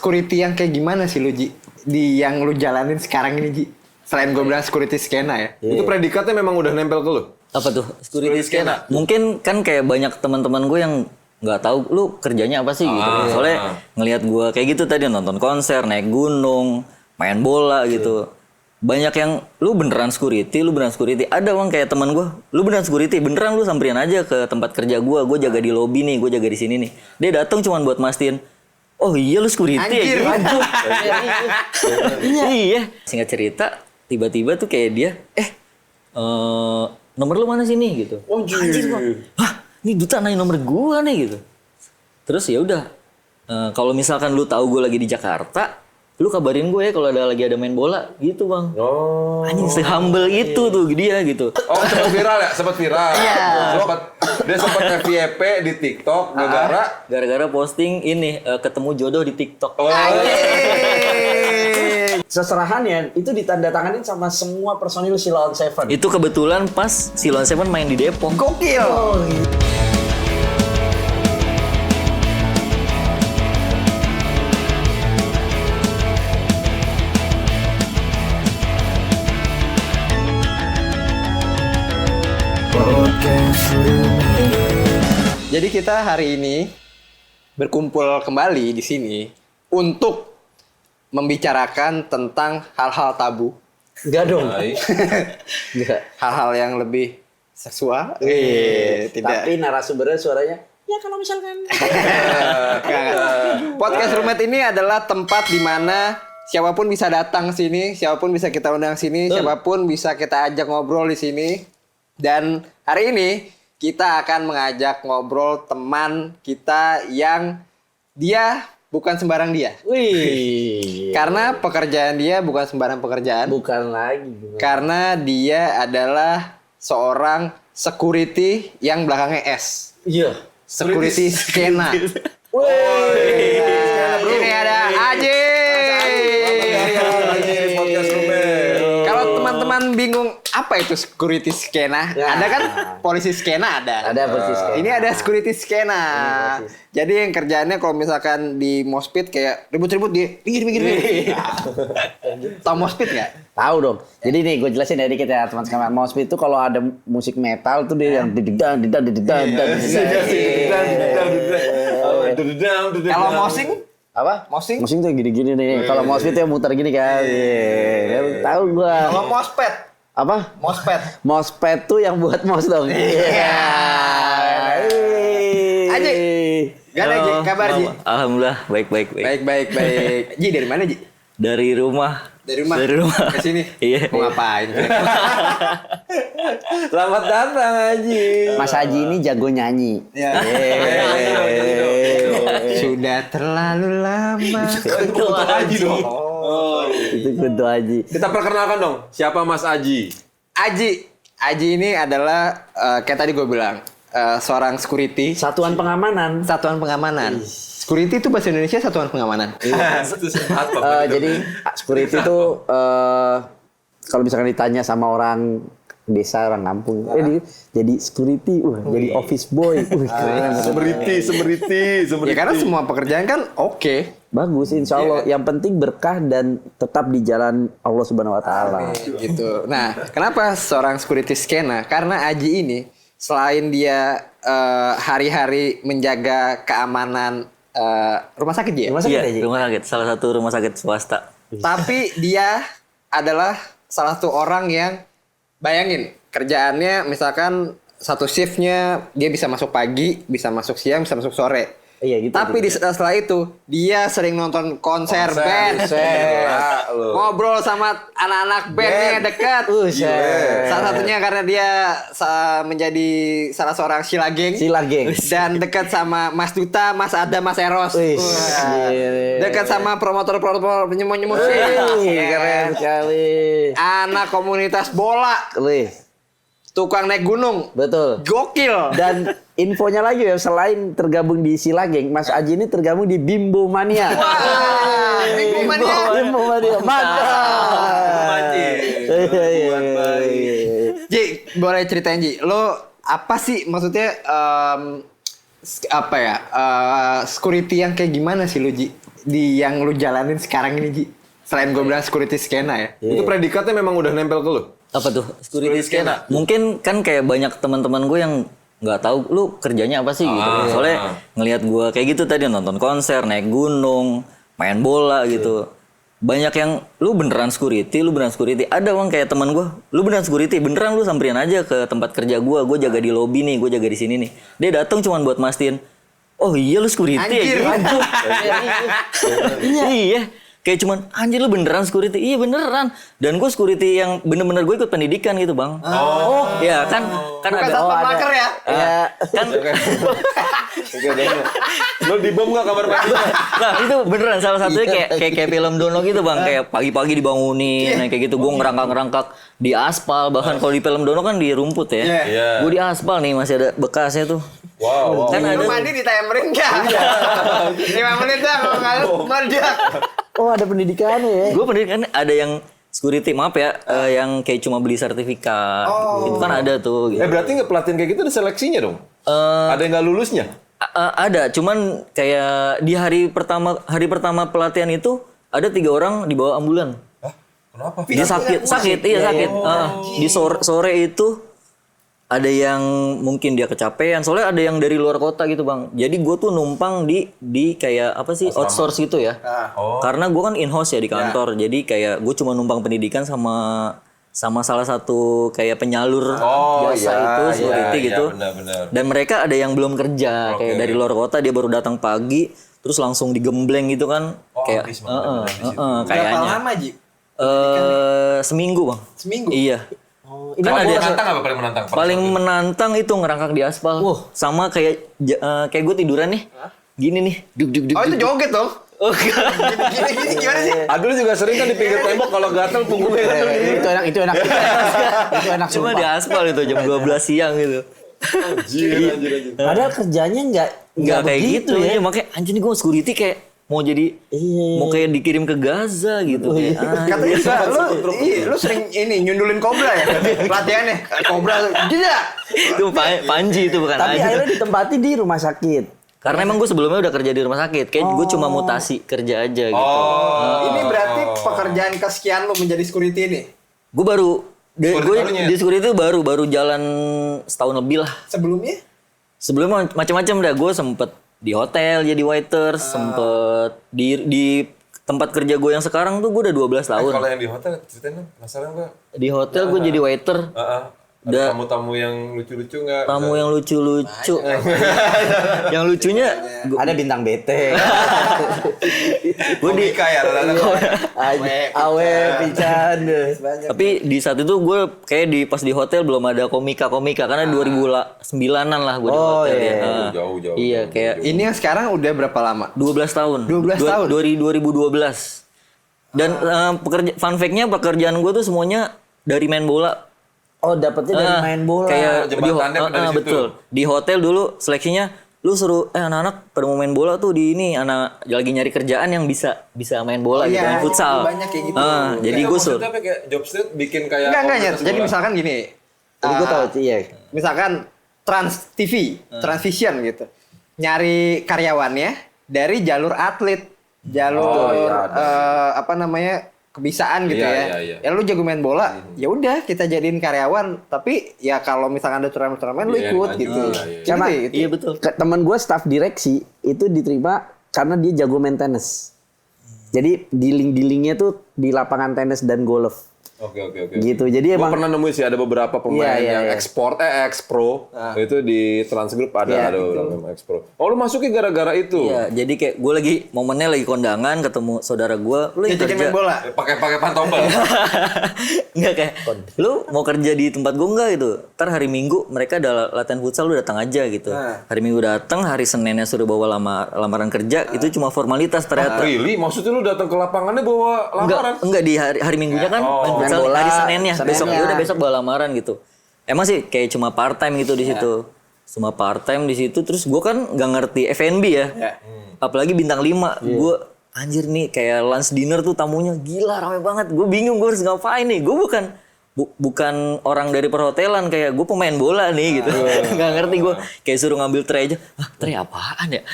security yang kayak gimana sih lu Ji? Di yang lu jalanin sekarang ini Ji? Selain gue bilang security skena ya. Itu predikatnya memang udah nempel ke lu? Apa tuh? Security skena. Mungkin kan kayak banyak teman-teman gue yang nggak tahu lu kerjanya apa sih gitu. Soalnya ngelihat gue kayak gitu tadi nonton konser, naik gunung, main bola gitu. Banyak yang lu beneran security. Ada bang kayak teman gue, lu beneran security, beneran lu samperin aja ke tempat kerja gue jaga di lobby nih, gue jaga di sini nih. Dia datang cuman buat mastiin, oh iya lu security Anjir. ya? Iya. Singkat cerita, tiba-tiba tuh kayak dia, nomor lu mana sini gitu. Anjir gua. Hah, ini Duta nanya nomor gua nih gitu. Terus ya udah, kalau misalkan lu tahu gue lagi di Jakarta, lu kabarin gue ya kalau lagi ada main bola gitu bang. Oh. Anjing se-humble itu tuh dia gitu. Oh sempat viral ya? Sempat viral. Dia sempat FYP di TikTok Gara-gara posting ini ketemu jodoh di TikTok. Oh. Seserahannya itu ditandatanganin sama semua personil Silon Seven. Itu kebetulan pas Silon Seven main di Depok. Gokil. Jadi kita hari ini berkumpul kembali di sini untuk membicarakan tentang hal-hal tabu. Enggak dong. Enggak. Hal-hal yang lebih seksual. Tidak. Tapi narasumbernya suaranya ya kalau misalkan Podcast Roommate ini adalah tempat di mana siapapun bisa datang sini, siapapun bisa kita undang sini, siapapun bisa kita ajak ngobrol di sini. Dan hari ini kita akan mengajak ngobrol teman kita yang dia bukan sembarang dia. wih. Karena pekerjaan dia bukan sembarang pekerjaan. Bukan lagi. Karena dia adalah seorang security yang belakangnya S. Iya. Security skena. Wih. Ini ada Aji. Kalau teman-teman bingung apa itu security skena? Ya. Ada kan polisi skena ada. Ada persis. Ini ada security skena. Jadi yang kerjaannya kalau misalkan di mospit kayak ribut-ribut dia pinggir. Tahu mospit nggak? Tahu dong. Jadi nih gue jelasin ya dikit ya teman-teman. Moshpit itu kalau ada musik metal tuh dia yang didedang. Kalau mosing? Apa? Mosing? Mosing tuh gini-gini nih. Kalau moshpit tuh muter gini kan. Tahu gua. Kalau mospet? Apa? Mospet. Mospet tuh yang buat mos dong. Iya. Aji. Gak ada Ji, kabar Ji? Alhamdulillah baik. Baik. Ji dari mana Ji? Dari rumah. Dari rumah ke sini. Iya. Mau ngapain? Selamat datang Haji. Mas Haji ini jago nyanyi. Ya. Sudah terlalu lama. Kutu Haji dong. Itu kudu Haji. Kita perkenalkan dong, siapa Mas Aji? Aji ini adalah kayak tadi gue bilang seorang security. Satuan pengamanan. Security itu bahasa Indonesia satuan pengamanan. Jadi security itu kalau misalkan ditanya sama orang desa, orang kampung, jadi security, jadi office boy, keren. Semeriti. Ya karena semua pekerjaan kan oke. Bagus, insya Allah. Yang penting berkah dan tetap di jalan Allah Subhanahu Wa Taala. Gitu. Nah, kenapa seorang security skena? Karena Aji ini selain dia hari-hari menjaga keamanan rumah sakit ya? Iya, rumah sakit. Salah satu rumah sakit swasta. Tapi dia adalah salah satu orang yang bayangin kerjaannya misalkan satu shiftnya dia bisa masuk pagi, bisa masuk siang, bisa masuk sore. Iya gitu. Tapi di setelah itu dia sering nonton konser band, ngobrol sama anak-anak bandnya dekat. Salah satunya karena dia menjadi salah seorang Sila Geng. Dan dekat sama Mas Duta, Mas Ada, Mas Eros. Dekat sama promotor-promotor penyemut-nyemut. Keren sekali. Anak komunitas bola. Tukang naik gunung. Betul. Gokil. Dan infonya lagi ya, selain tergabung di Sila Geng, Mas Aji ini tergabung di Bimbo Mania. Wah, Bimbo Mania. Mantap. Ji, boleh ceritain Ji, lo apa sih maksudnya security yang kayak gimana sih lo Ji? di yang lu jalanin sekarang ini Ji? Selain gue bilang security skena ya. Itu predikatnya memang udah nempel ke lu. Apa tuh? Security skena. Mungkin kan kayak banyak teman-teman gue yang nggak tahu lu kerjanya apa sih gitu. Soalnya ngelihat gue kayak gitu tadi nonton konser, naik gunung, main bola gitu. Banyak yang lu beneran security. Ada bang kayak teman gue, lu beneran security, beneran lu samperin aja ke tempat kerja gue jaga di lobby nih, gue jaga di sini nih. Dia datang cuman buat mastiin, oh iya lu security Anjir. ya? Iya. Kayak cuman anjir lu beneran security. Iya beneran. Dan gue security yang bener-bener gue ikut pendidikan gitu bang. Oh. Ya kan Bukan ada. satpam maker ya? Ya. Kan Lu dibom nggak kamar mandi? nah itu beneran salah satunya kayak film Dono gitu bang. Kayak pagi-pagi dibangunin kayak gitu. Gue ngerangkak-ngerangkak di aspal. Bahkan kalau di film Dono kan di rumput ya. Iya. Gue di aspal nih masih ada bekasnya tuh. Wow. Kan Lu ada mandi ditimerin nggak? 5 menit dah kalau nggak meledak. Oh ada pendidikannya ya. gue pendidikan ada yang security maaf ya yang kayak cuma beli sertifikat itu kan ada tuh gitu. Berarti nggak pelatihan kayak gitu ada seleksinya dong? Ada yang nggak lulusnya? Ada cuman kayak di hari pertama pelatihan itu ada 3 orang dibawa ambulan. Kenapa? Dia sakit iya sakit. Di sore itu ada yang mungkin dia kecapean soalnya ada yang dari luar kota gitu bang. Jadi gue tuh numpang di kayak apa sih outsource gitu ya. Karena gue kan in house ya di kantor. Jadi kayak gue cuma numpang pendidikan sama salah satu kayak penyalur jasa itu security gitu. Benar. Dan mereka ada yang belum kerja kayak dari luar kota dia baru datang pagi terus langsung digembleng gitu kan. Kayak Berapa kayaknya. lama Ji? Seminggu bang. Seminggu? Iya. Ini Kan ada menantang apa paling menantang? paling menantang itu ngerangkak di aspal. Sama kayak gue tiduran nih. Gini nih, duk. Oh itu joget dong? Oh, enggak. Gini gimana sih? Adul juga sering kan di pinggir tembok kalau gatel punggungnya gatel. Itu enak. Itu enak Cuma sumpah. di aspal itu jam 12 siang gitu. Anjir. Padahal kerjanya Enggak kayak begitu gitu ya. ya. Makanya anjir nih gue security kayak mau jadi mau kayak dikirim ke Gaza gitu. Kata Isa, lu sering ini nyundulin kobra ya? Pelatihannya kobra jeda. Itu Panji itu bukan Tapi Aji. akhirnya ditempati di rumah sakit. Karena emang gue sebelumnya udah kerja di rumah sakit. Kayak gue cuma mutasi kerja aja gitu. Ini berarti pekerjaan kesekian lu menjadi security ini? Gue baru di security itu baru jalan setahun lebih lah. Sebelumnya? Sebelumnya macam-macam dah. Gue sempet di hotel jadi waiter, sempet di tempat kerja gue yang sekarang tuh gue udah 12 tahun. Kalau yang di hotel ceritain dong, penasaran gue. Di hotel gue jadi waiter. Ada tamu-tamu yang lucu-lucu nggak? Tamu yang lucu-lucu. Yang lucunya Ada bintang BT. gue di kayak Awe pican. tapi di saat itu gue kayak pas di hotel belum ada komika karena 2009-an lah gue di hotel ya. Jauh. Iya kayak Ini yang sekarang udah berapa lama? 12 tahun. 12 tahun? 2012. Dan fun fact-nya pekerjaan gue tuh semuanya dari main bola. Oh dapetnya dari main bola. Kayak jembatannya dari situ. betul. Di hotel dulu seleksinya lu suruh anak-anak pada mau main bola tuh di ini anak lagi nyari kerjaan yang bisa main bola gitu, main futsal. Banyak kayak gitu. Jadi gue suruh. Maksudnya apa kayak job street bikin kayak Enggak komunitas Jadi bola? misalkan gini. Jadi gue tahu iya. Misalkan Trans TV, Transvision gitu. Nyari karyawannya dari jalur atlet, jalur apa namanya? Kebisaan gitu Iya. Ya lu jago main bola, ya udah kita jadiin karyawan. Tapi ya kalau misalkan ada turnamen lu ikut gitu. Karena Iya betul. teman gue staf direksi itu diterima karena dia jago main tenis. Jadi dealing-dealingnya tuh di lapangan tenis dan golf. Oke. Gitu. Jadi Gue emang pernah nemuin sih ada beberapa pemain yang Iya. ex-pro itu di Transgroup ada beberapa ex-pro. Oh lu masuknya gara-gara itu? Iya, jadi kayak gue lagi momennya lagi kondangan ketemu saudara gue, lu lagi Diajakin kerja. main bola. Pakai pantopel. Enggak kayak, lu mau kerja di tempat gue enggak gitu. Ntar hari Minggu mereka ada latihan futsal, lu datang aja gitu. Hari Minggu datang, hari Seninnya suruh bawa lamaran kerja, itu cuma formalitas ternyata. Really? Maksudnya lu datang ke lapangannya bawa lamaran? Enggak di hari Minggunya kan main futsal bola, hari Seninnya. Besok Seninnya. ya udah besok bawa lamaran gitu. Emang sih kayak cuma part time gitu di situ. Cuma part time di situ terus gue kan nggak ngerti F&B ya. Apalagi bintang 5. Gue anjir nih kayak lunch dinner tuh tamunya gila rame banget. Gue bingung gue harus ngapain nih. Gue bukan bukan orang dari perhotelan, kayak gue pemain bola nih gitu. Nggak ngerti gue, kayak suruh ngambil tray aja. Ah, tray apaan ya?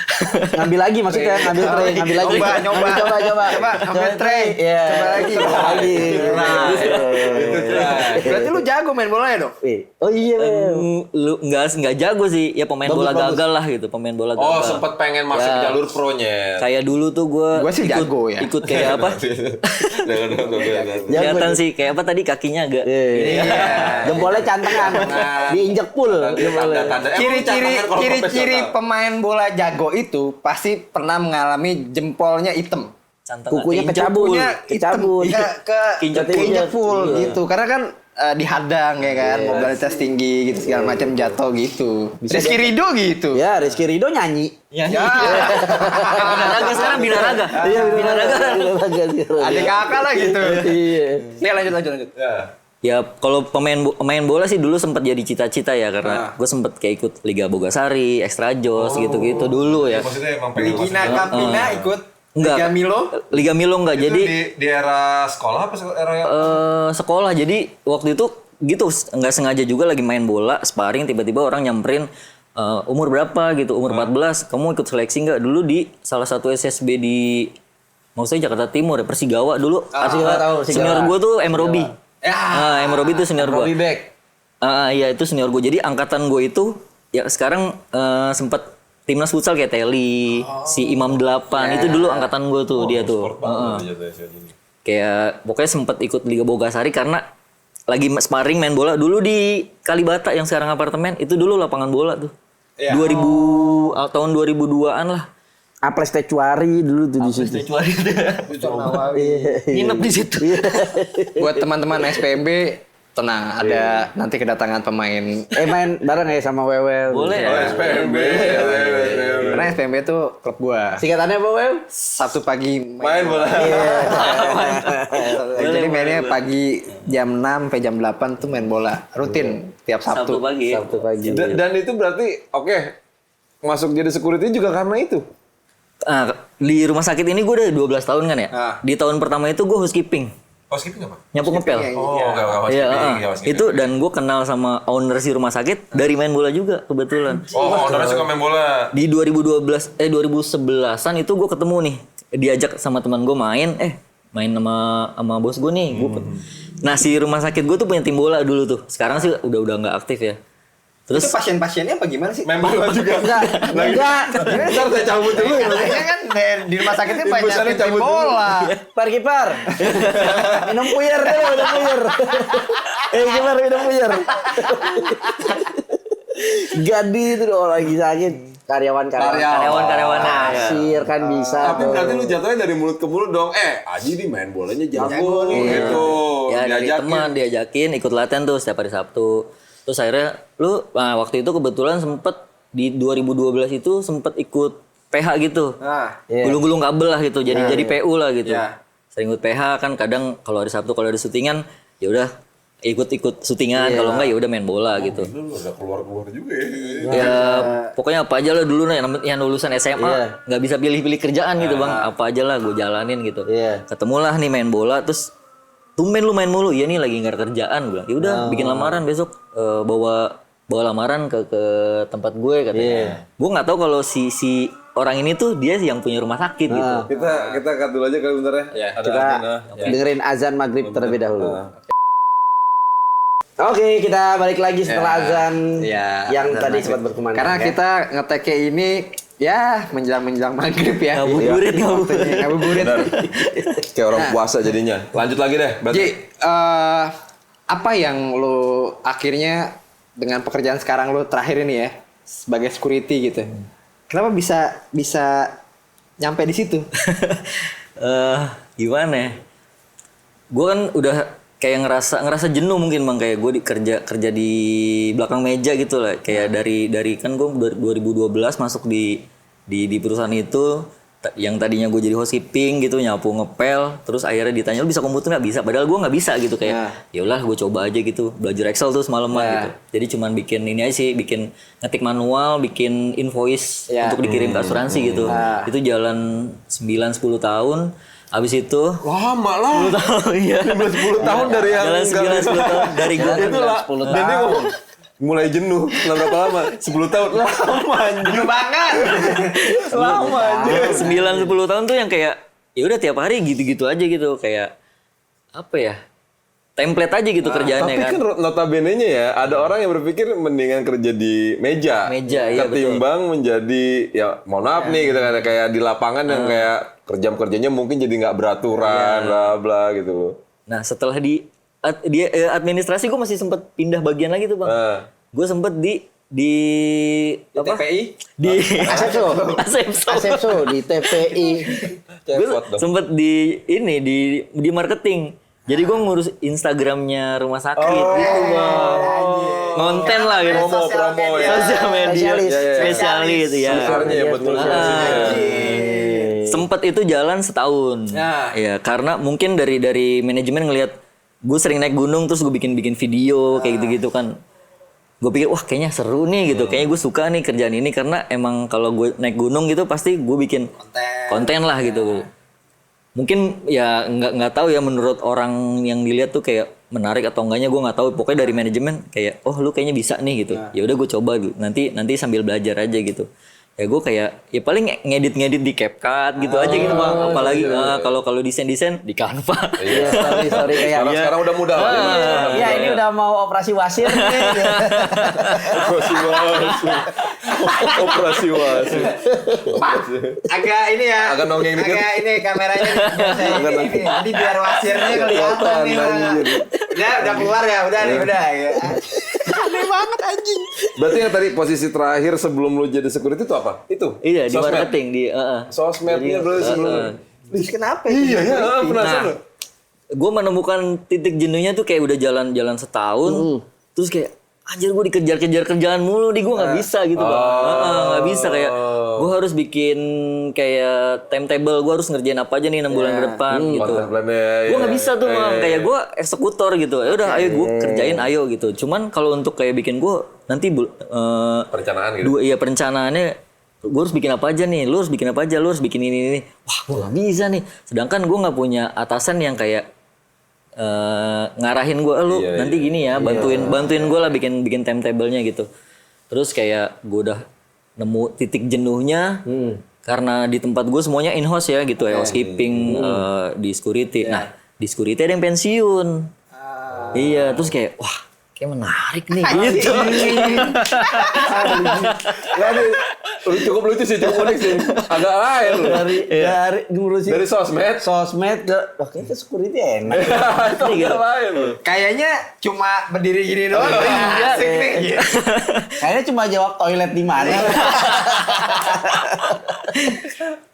Ngambil lagi maksudnya, ngambil tray, ngambil lagi. Coba ngambil tray. Iya. Coba lagi. Berarti lu jago main bola ya dong? Oh iya. Lu nggak jago sih, ya pemain bola gagal lah gitu, pemain bola gagal. Oh, sempet pengen masuk jalur pro-nya. Kayak dulu tuh gue Gua sih jago ya. ikut kayak apa? Kelihatan sih kayak apa tadi, kakinya agak Jempolnya cantengan. Diinjek pul. Ciri-ciri pemain bola jago itu pasti pernah mengalami jempolnya hitam. Kukunya kecabut. Kecabut. Keinjek full gitu. Karena kan dihadang ya kan, mobilitas tinggi gitu segala macam, jatuh gitu. Rizky Ridho gitu. Ya, Rizky Ridho nyanyi. Ya. Binaraga sekarang Binaraga. Iya, Binaraga. Adik kakak lah gitu. Iya. Nih lanjut. Ya kalau pemain bola sih dulu sempat jadi cita-cita ya, karena gue sempet kayak ikut Liga Bogasari, Extra Jos gitu-gitu dulu ya. Maksudnya emang pengen masuk. Ligina Campina ikut Enggak. Liga Milo enggak. Itu Jadi di era sekolah apa era yang sekolah. Jadi waktu itu gitu nggak sengaja juga lagi main bola, sparring, tiba-tiba orang nyamperin, umur berapa gitu, umur 14, kamu ikut seleksi nggak? Dulu di salah satu SSB di maksudnya Jakarta Timur ya, Persigawa dulu. Senior gue tuh M Robi. M Robi itu senior gue. Robi Beck. Iya itu senior gue. Jadi angkatan gue itu ya sekarang sempat timnas futsal kayak Teli, si Imam 8 itu dulu angkatan gue tuh, dia tuh. Kayak pokoknya sempat ikut Liga Bogasari karena lagi sparring main bola dulu di Kalibata yang sekarang apartemen, itu dulu lapangan bola tuh. 2000 tahun 2002-an lah. Aples Tecuari dulu tuh di situ. Nginep di situ. Buat teman-teman SPMB tenang, ada nanti kedatangan pemain. Main bareng ya sama Wewe. Boleh ya. SPMB. Karena SPMB itu klub gua. Singkatannya apa, Wewe? Sabtu pagi Main bola. Jadi mainnya pagi jam 6 sampai jam 8 tuh main bola. Rutin tiap Sabtu Sabtu. pagi. Sabtu pagi. Dan itu berarti masuk jadi security juga karena itu. Di rumah sakit ini gue udah 12 tahun kan ya. Di tahun pertama itu gue housekeeping. Housekeeping apa? Nyapu ngepel. Itu dan gue kenal sama owner si rumah sakit dari main bola juga kebetulan. Ownernya suka main bola. Di 2011-an itu gue ketemu nih, diajak sama teman gue main sama bos gue nih. Nah si rumah sakit gue tuh punya tim bola dulu tuh. Sekarang sih udah nggak aktif ya. Terus itu pasien-pasiennya apa gimana sih? Main bola juga. Enggak. Ntar saya cabut dulu. Ini kan di rumah sakitnya banyak tim bola. Kiper. Minum puyer deh, minum puyer. Kiper minum puyer. Gadi itu orang lagi sakit. Karyawan. Kasir kan bisa. Tapi berarti lu jatuhnya dari mulut ke mulut dong. Aji nih main bolanya jago nih gitu. ya dari teman diajakin ikut latihan tuh setiap hari Sabtu. Terus akhirnya waktu itu kebetulan sempet di 2012 itu sempet ikut PH gitu. Gulung-gulung kabel lah gitu. Jadi PU lah gitu. Sering ikut PH kan, kadang kalau hari Sabtu kalau ada syutingan ya udah ikut syutingan, kalau enggak ya udah main bola gitu. Lu udah keluar juga ya. Ya pokoknya apa aja lah dulu yang lulusan SMA nggak bisa pilih-pilih kerjaan gitu Bang. Apa aja lah gue jalanin gitu. Ketemulah nih main bola, terus tumben lu main mulu. Iya nih lagi nggak ada kerjaan, gue bilang. Ya udah bikin lamaran besok, bawa lamaran ke tempat gue katanya. Gue nggak tahu kalau si orang ini tuh dia yang punya rumah sakit gitu. Kita cut dulu aja kali bentar ya. Kita dengerin azan maghrib terlebih dahulu. Oke, kita balik lagi setelah azan yang tadi sempat berkumandang. Karena kita ngeteknya ini ya menjelang maghrib ya. Ngabuburit. Kayak orang puasa jadinya. Lanjut lagi deh. Ji, apa yang lo akhirnya dengan pekerjaan sekarang lo terakhir ini ya sebagai security gitu? Kenapa bisa nyampe di situ? Gimana ya? Gue kan udah kayak ngerasa jenuh mungkin Bang, kayak gue kerja di belakang meja gitu lah, kayak dari kan gue 2012 masuk di perusahaan itu yang tadinya gue jadi housekeeping gitu, nyapu ngepel, terus akhirnya ditanya lu bisa komputer nggak? Bisa, padahal gue nggak bisa gitu, kayak ya udah gue coba aja gitu, belajar Excel tuh semalaman gitu. Jadi cuman bikin ini aja sih, bikin ngetik manual, bikin invoice untuk dikirim ke asuransi gitu. Itu jalan 9-10 tahun Abis itu Lama lah. 10 tahun ya. 10 tahun dari yang Jalan 9 10 tahun dari gue. itu lah. 10 Dan dia ngomong, mulai jenuh. Setelah berapa lama? 10 tahun. Lama anjing. Jenuh banget. Lama anjing. 9 10 tahun tuh yang kayak ya udah tiap hari gitu-gitu aja gitu kayak apa ya? Template aja gitu kerjaannya Tapi kan. kan notabene-nya ya, ada orang yang berpikir mendingan kerja di meja. Meja, iya, ketimbang menjadi, ya mohon maaf nih gitu kan, kayak di lapangan yang kayak kerjanya mungkin jadi nggak beraturan, bla bla gitu loh. Nah, setelah di administrasi gue masih sempet pindah bagian lagi tuh, Bang. Gue sempet di apa? TPI? Di Asepso. Asepso. Asepso di TPI. Gue sempet di marketing. Jadi gue ngurus Instagramnya rumah sakit gitu, Bang. Konten lah gitu. Promo ya. Sosial media. Spesialis. Spesialis ya. Susahnya ya betul solusinya. Sempet itu jalan setahun. Ya, karena mungkin dari manajemen ngelihat gue sering naik gunung terus gue bikin video kayak gitu-gitu kan. Gue pikir wah kayaknya seru nih gitu. Kayaknya gue suka nih kerjaan ini karena emang kalau gue naik gunung gitu pasti gue bikin konten lah gitu. Mungkin ya nggak tahu ya menurut orang yang dilihat tuh kayak menarik atau enggaknya gue nggak tahu. Pokoknya dari manajemen kayak oh lu kayaknya bisa nih gitu. Ya udah gue coba gitu. Nanti sambil belajar aja gitu. Ya gue kayak ya paling ngedit di CapCut gitu aja gitu, Bang. Apalagi kalau desain di Canva. Iya, sorry kayak. Sekarang udah mudah lah. Iya, ini udah mau operasi wasir nih. Operasi wasit. Agak ini ya. Agak nongeng dikit. Agak ini kameranya. Ini. Jadi biar wasirnya kelihatan nih. Bang. Udah keluar ya, udah nih, udah ya. Aneh banget anjing. Berarti yang tadi posisi terakhir sebelum lu jadi security itu apa? Itu? Iya, di Sosmed. marketing di Sosmednya berarti sebelum. Terus kenapa? Iya ya, penasaran. Nah, gue menemukan titik jenuhnya tuh kayak udah jalan setahun, terus kayak anjir gue dikejar-kejar kerjaan mulu, gue nggak bisa gitu, Bang. Nggak bisa kayak gue harus bikin kayak timetable, gue harus ngerjain apa aja nih 6 bulan ke depan gitu. Gue nggak bisa tuh, Bang. Kayak gue eksekutor gitu. Ya udah, ayo gue kerjain, ayo gitu. Cuman kalau untuk kayak bikin gue nanti Perencanaan gitu. Iya perencanaannya gue harus bikin apa aja nih, lu harus bikin apa aja, lu harus bikin ini. Wah gue nggak bisa nih. Sedangkan gue nggak punya atasan yang kayak ngarahin gue, lu nanti gini ya, bantuin gue lah bikin timetable-nya gitu. Terus kayak gue udah nemu titik jenuhnya karena di tempat gue semuanya in-house ya gitu ya, housekeeping, di security. Nah di security ada yang pensiun. Iya, terus kayak wah kayak menarik nih gitu. Cukup lucu sih, cukup unik sih. Agak lain loh. Dari ngurusin Dari sosmed. ke wah kayaknya security enak. Itu agak lain loh. Kayaknya cuma berdiri gini doang. Asik nih. Kayaknya cuma jawab toilet di mana.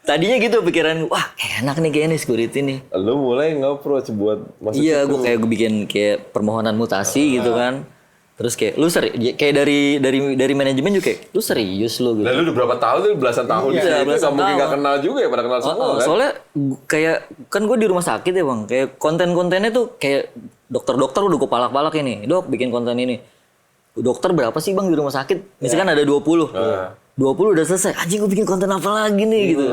Tadinya gitu pikiran, wah enak nih kayaknya nih security nih. Lu mulai nge-approach buat masuk Iya, situ. gue bikin kayak permohonan mutasi gitu kan. Terus kayak lu kayak dari manajemen juga kayak lu serius lu gitu. Dan lu udah berapa tahun tuh, belasan tahun sih. Itu belasan nggak mungkin tahun. nggak kenal juga ya, pada kenal semua kan. Soalnya kayak kan gue di rumah sakit ya, Bang. Kayak konten-kontennya tuh kayak dokter-dokter udah gue palak-palak ini. Dok, bikin konten ini. Dokter berapa sih, Bang, di rumah sakit? Misalkan ada 20. 20 udah selesai. Anjing gue bikin konten apa lagi nih gitu.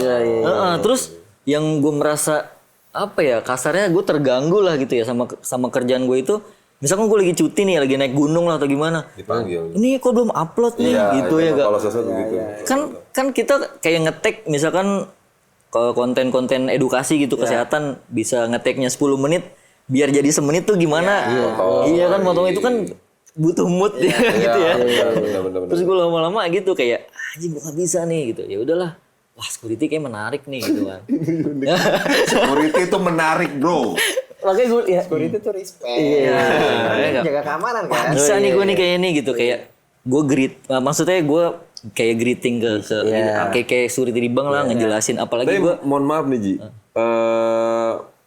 Terus yang gue merasa apa ya, kasarnya gue terganggu lah gitu ya sama kerjaan gue itu. Misalkan gue lagi cuti nih, lagi naik gunung lah atau gimana. Dipanggil. Ini kok belum upload nih gitu ya, Gak? Kalau sosmed begitu. Kan kita kayak ngetek misalkan ke konten-konten edukasi gitu kesehatan bisa ngeteknya 10 menit biar jadi semenit tuh gimana? Iya kan, potong itu kan butuh mood ya gitu ya. Bener. Terus gue lama-lama gitu kayak anjing gue gak bisa nih gitu. Ya udahlah. Wah, security kayak menarik nih gitu kan. Security itu menarik, bro. Makanya gue ya Security tuh respect. Iya. Jaga keamanan kan. Bisa nih gue nih kayak ini gitu kayak gue maksudnya gue kayak greeting ke kayak security di bank lah ngejelasin apalagi Tapi gue mohon maaf nih Ji.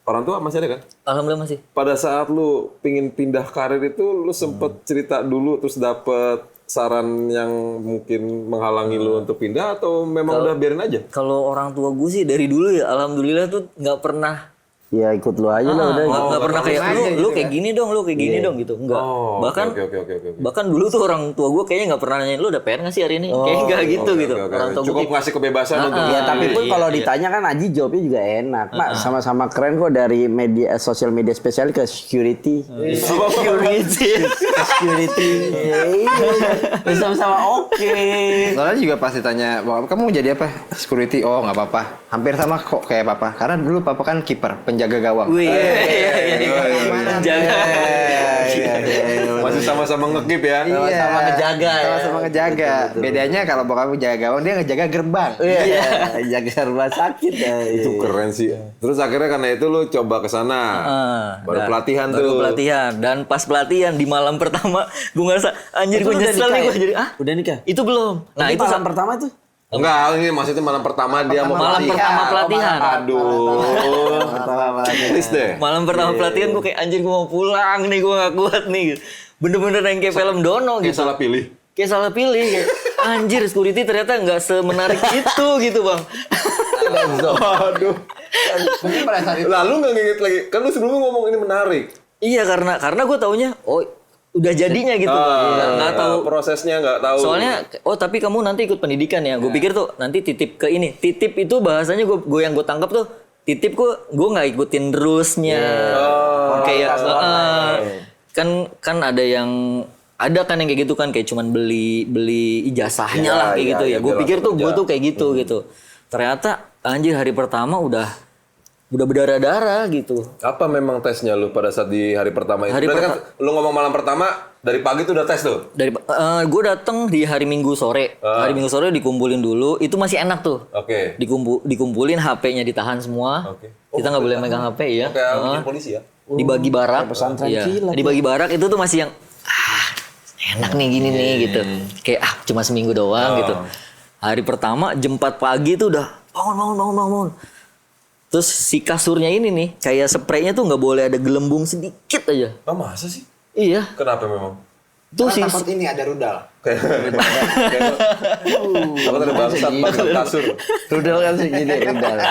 Orang tua masih ada kan? alhamdulillah masih. Pada saat lu pingin pindah karir itu, lu sempet cerita dulu terus dapet saran yang mungkin menghalangi lu untuk pindah atau memang udah biarin aja? Kalau orang tua gue sih dari dulu ya alhamdulillah tuh nggak pernah Ya ikut lu aja lah udah. Nggak pernah kayak lu kayak gini dong, lu kayak gini dong gitu. Enggak. Bahkan bahkan dulu tuh orang tua gue kayaknya nggak pernah nanyain lu udah PR nggak sih hari ini? Kayak enggak gitu gitu. Orang tua Cukup gue ngasih kebebasan untuk Ya tapi pun kalau ditanya kan Aji jawabnya juga enak. Mak sama-sama keren kok dari media sosial media spesial ke security. Security. Sama-sama oke. Soalnya juga pasti tanya, kamu mau jadi apa? Security. Oh nggak apa-apa. Hampir sama kok kayak papa. Karena dulu papa kan kiper, penjaga gawang. Wih, jaga. masih sama-sama ngekip ya. Sama-sama ngejaga ya. Sama-sama ngejaga. Bedanya kalau bokap jaga gawang, dia ngejaga gerbang. Iya, jaga rumah sakit ya. Itu keren sih. Terus akhirnya karena itu lu coba ke sana. Baru pelatihan tuh. Baru pelatihan dan pas pelatihan di malam pertama gue ngerasa anjir gue nyesel nih gue jadi Udah nikah? itu belum. Nah itu malam pertama tuh. Enggak, ini maksudnya malam pertama dia mau malam pertama pelatihan. Aduh. Please deh. Malam pertama pelatihan gue kayak anjir gue mau pulang nih gue gak kuat nih. Bener-bener yang kayak film Dono Kayak gitu. salah pilih. Kayak salah pilih kayak anjir security ternyata nggak semenarik itu gitu bang. Aduh. Mungkin pada saat itu. Lalu nggak nginget lagi. Kan lu sebelumnya ngomong ini menarik. Iya karena gue taunya oh udah jadinya gitu bang. Nggak tahu prosesnya nggak tahu. soalnya oh tapi kamu nanti ikut pendidikan ya. Gue pikir tuh nanti titip ke ini. Titip itu bahasanya gue yang gue tangkap tuh titip gue nggak ikutin rusnya. Kayak kan ada yang ada kan yang kayak gitu kan kayak cuman beli ijazahnya lah kayak gitu ya. Gue pikir tuh gue tuh kayak gitu gitu. Ternyata anjir hari pertama udah berdarah-darah gitu. Apa memang tesnya lu pada saat di hari pertama itu? Berarti kan lu ngomong malam pertama dari pagi tuh udah tes tuh. Gue dateng di hari Minggu sore. Hari Minggu sore dikumpulin dulu. Itu masih enak tuh. Oke. Dikumpulin HP-nya ditahan semua. Oke. Kita nggak boleh megang HP ya. Kayak bikin polisi ya. Dibagi barak. pesantren Iya. kilat. Dibagi barak itu tuh masih yang enak nih gini nih gitu. Kayak cuma seminggu doang gitu. Hari pertama jam 4 pagi tuh udah bangun. Terus si kasurnya ini nih kayak spraynya tuh nggak boleh ada gelembung sedikit aja. Ah masa sih? Iya. Kenapa memang? Tuh sih. Takut ini ada rudal. Kalau ada bangsat kasur. Rudal kan segini rudal.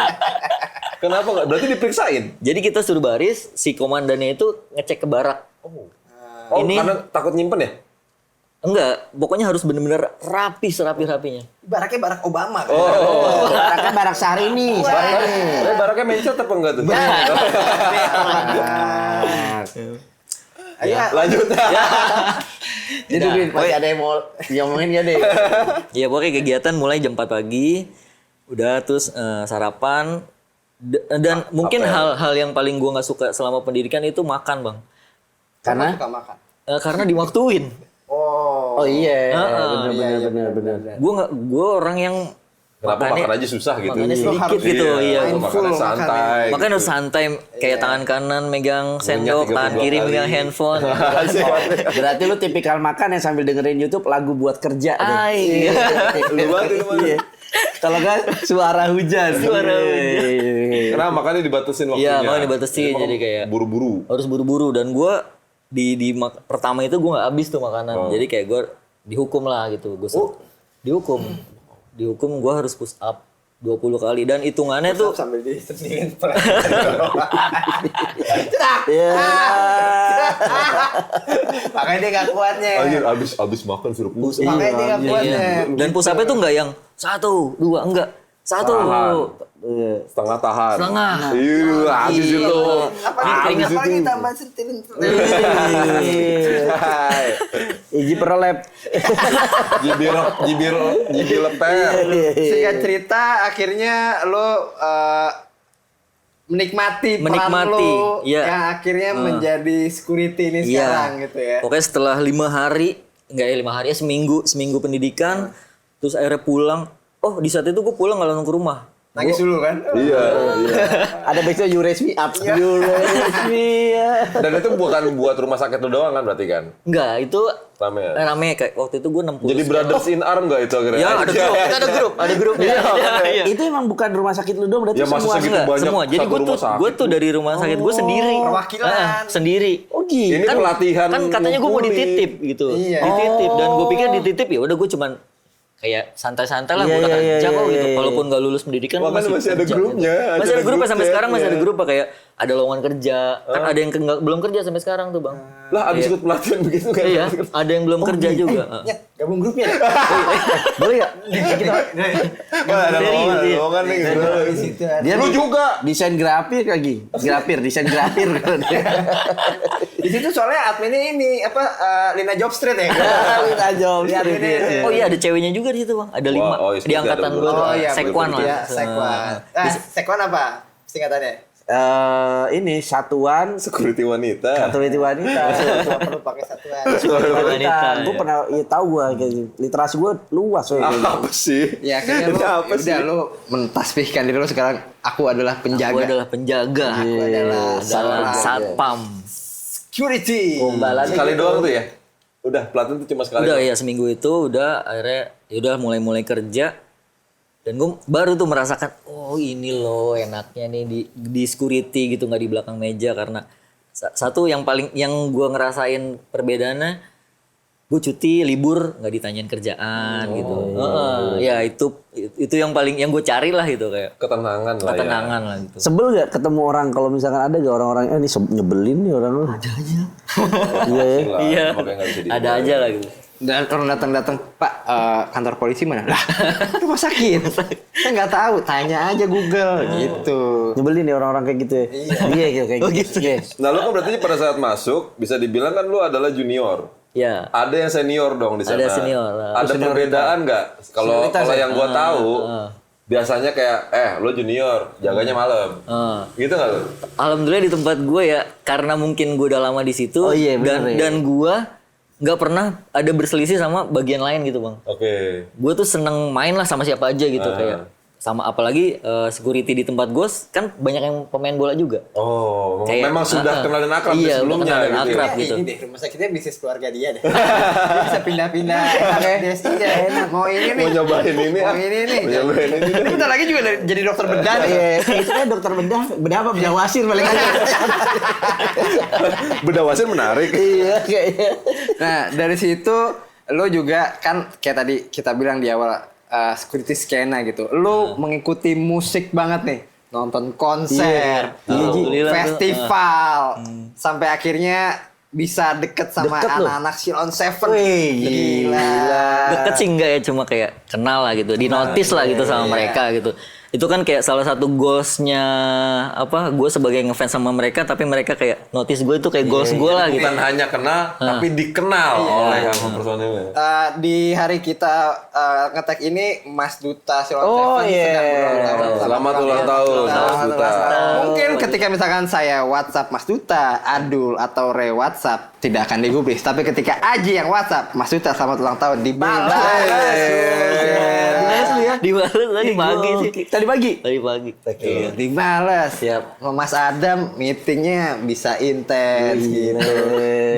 Kenapa nggak? Berarti diperiksain? Jadi kita suruh baris, si komandannya itu ngecek ke barak. Oh, Ini- karena takut nyimpen ya? Enggak, pokoknya harus bener-bener rapi serapi-rapinya. Baraknya Barack Obama kan. Baraknya barak sehari ini. Baraknya mencet apa enggak tuh? Ayo, Lanjut. Jadi Bin, pasti ada yang mau ngomongin ya deh. Ya pokoknya kegiatan mulai jam 4 pagi, udah terus sarapan, dan mungkin hal-hal yang paling gua nggak suka selama pendidikan itu makan bang. Karena? suka makan. Karena diwaktuin. Oh iya. Benar. Gue orang yang Kenapa makan aja susah gitu? makannya sedikit gitu, iya. Makannya santai. Makanya harus santai, kayak tangan kanan megang sendok, tangan 32 kiri kali. megang handphone. Berarti lu tipikal makan yang sambil dengerin YouTube lagu buat kerja. Iya. Lu banget itu mana? Kalau kan suara hujan. Suara hujan. Kenapa makanya dibatasin waktunya? Iya, makanya dibatasin, jadi kayak buru-buru. harus buru-buru, dan gue pertama itu gue nggak habis tuh makanan, jadi kayak gue dihukum lah gitu, dihukum gue harus push up 20 kali, dan hitungannya tuh Sambil disetingin. Iya. Makanya dia gak kuatnya. Anjir, abis makan suruh push. Makanya dia gak kuatnya. dan push up-nya tuh nggak yang 1, 2, enggak 1, Setengah tahan. setengah. Iya, habis itu. Apalagi tambah sentilin. Iji perolep. Jibir leper. Singkat cerita akhirnya lo menikmati peran lo iya. yang akhirnya menjadi security ini sekarang gitu ya. Pokoknya setelah 5 hari, enggak ya 5 hari ya, seminggu pendidikan, terus akhirnya pulang. Oh di saat itu gue pulang nggak langsung ke rumah. Nangis dulu kan? Iya. Ada backnya you raise me up. You raise me up. Dan itu bukan buat rumah sakit lu doang kan berarti kan? Enggak, itu Rame ya? rame kayak waktu itu gue 60. Jadi brothers in arm gak itu akhirnya? Ya ada grup, kita ada grup. Iya. Itu emang bukan rumah sakit lu dong berarti Ya, masa semua. segitu Enggak, banyak semua. Jadi satu gue rumah sakit. tuh dari rumah sakit gue sendiri. Perwakilan. Sendiri. Oh gitu. Ini pelatihan Kan katanya gue mau ngumpulin. dititip gitu. Iya. Dititip, dan gue pikir dititip ya udah gue cuman kayak santai-santai lah, Iya, udah iya, kerja iya, kok gitu. iya, iya. Walaupun gak lulus pendidikan lu Makanya masih ada kerja, grupnya, gitu. Masih ada ada grupnya sampai grupnya, sekarang masih iya. ada grup kayak ada lowongan kerja. Kan ada yang belum kerja sampai sekarang tuh, Bang. Lah abis ikut pelatihan begitu kan? Iya, ada yang belum kerja juga. Ya, gabung grupnya. Boleh nggak? Kita Wah, ada lowongan nih. dia Lu juga. desain grafik lagi, desain grafir kalau dia. Di situ soalnya adminnya ini apa Lina Job Street ya. Lina Job Lihat Street, ini. iya. Oh iya, ada ceweknya juga di situ, Bang. Ada 5 oh, iya, di angkatan ada gua tuh. Oh iya, Sekwan lah. Ya, Sekwan. Sekwan apa singkatannya? Ini satuan Security wanita. Satuan wanita. Cuma perlu pakai satuan. Wanita, Wanita. Gue ya. pernah tahu gue kayak gitu. Literasi gue luas woy, kayak gitu. Apa sih? Ya akhirnya lu Ini apa sih? udah lu mentasbihkan diri lu sekarang aku adalah Aku penjaga. adalah penjaga. Aku adalah Adalah seorang satpam. security. Gombalannya Sekali gitu. doang tuh ya? Udah, pelatihan tuh cuma sekali Udah doang? ya seminggu itu udah akhirnya udah mulai kerja dan gue baru tuh merasakan oh ini loh enaknya nih di security gitu nggak di belakang meja karena satu yang paling yang gue ngerasain perbedaannya gue cuti libur nggak ditanyain kerjaan gitu. Ya itu yang paling yang gue cari lah gitu kayak Ketenangan lah ya. ketenangan lah gitu. Sebel gak ketemu orang kalau misalkan ada gak orang-orang ini nyebelin nih orang lu? Ada aja. Iya ya. Lah, Iya. makanya nggak bisa Ada aja lah gitu. Dan orang datang-datang, Pak, kantor polisi mana? Lah, rumah sakit. Saya nggak tahu, tanya aja Google gitu. Nyebelin nih orang-orang kayak gitu ya. Iya gitu kayak gitu. Iya. Nah lu kan berarti pada saat masuk bisa dibilang kan lu adalah junior. Ya. Ada yang senior dong di sana. Ada senior. Ada perbedaan nggak? Kalau yang gua tahu biasanya kayak lo junior jaganya malam. Gitu nggak lu? Alhamdulillah di tempat gue ya karena mungkin gue udah lama di situ Oh iya, bener ya. dan gue nggak pernah ada berselisih sama bagian lain gitu bang. Oke. Gue tuh seneng main lah sama siapa aja gitu kayak sama apalagi security di tempat gue kan banyak yang pemain bola juga. Oh, Kayak, memang sudah kenal dan akrab iya, sebelumnya udah kenal dan gitu. akrab. Ya? gitu. Ini deh, rumah sakitnya bisnis keluarga dia deh. Dia bisa pindah-pindah. Dia enak. Mau ini nih. Mau nyobain ini Mau ini nih. Mau nyobain ini. Bentar lagi juga jadi dokter bedah nih. Iya, itu kan dokter bedah apa bedah wasir paling aja. Bedah wasit menarik. Iya kayaknya. Nah, dari situ lo juga kan kayak tadi kita bilang di awal security skena gitu. Lo mengikuti musik banget nih. Nonton konser, Alhamdulillah tuh. festival, sampai akhirnya bisa deket sama Deket lo. anak-anak Silon Seven. Wih, Gila. Deket sih enggak ya cuma kayak kenal lah gitu, di notice lah gitu sama mereka gitu. Itu kan kayak salah satu goalsnya apa? Gue sebagai ngefans sama mereka, tapi mereka kayak notice gue itu kayak goals gue lah gitu. Bukan hanya kenal, tapi dikenal oleh sama personilnya. Di hari kita ngetek ini Mas Duta Silon Oh, Seven iya. sedang berulang tahun. Selamat ulang tahun, Mas Duta. Mungkin ketika misalkan saya WhatsApp Mas Duta, Adul atau Re WhatsApp tidak akan digubris. Tapi ketika Aji yang WhatsApp Mas Duta selamat ulang tahun dibalas. Dibalas lu ya. Dibalas lagi pagi sih. Tadi pagi. Tadi pagi. Dibalas. Siap. Sama Mas Adam meetingnya bisa intens gitu.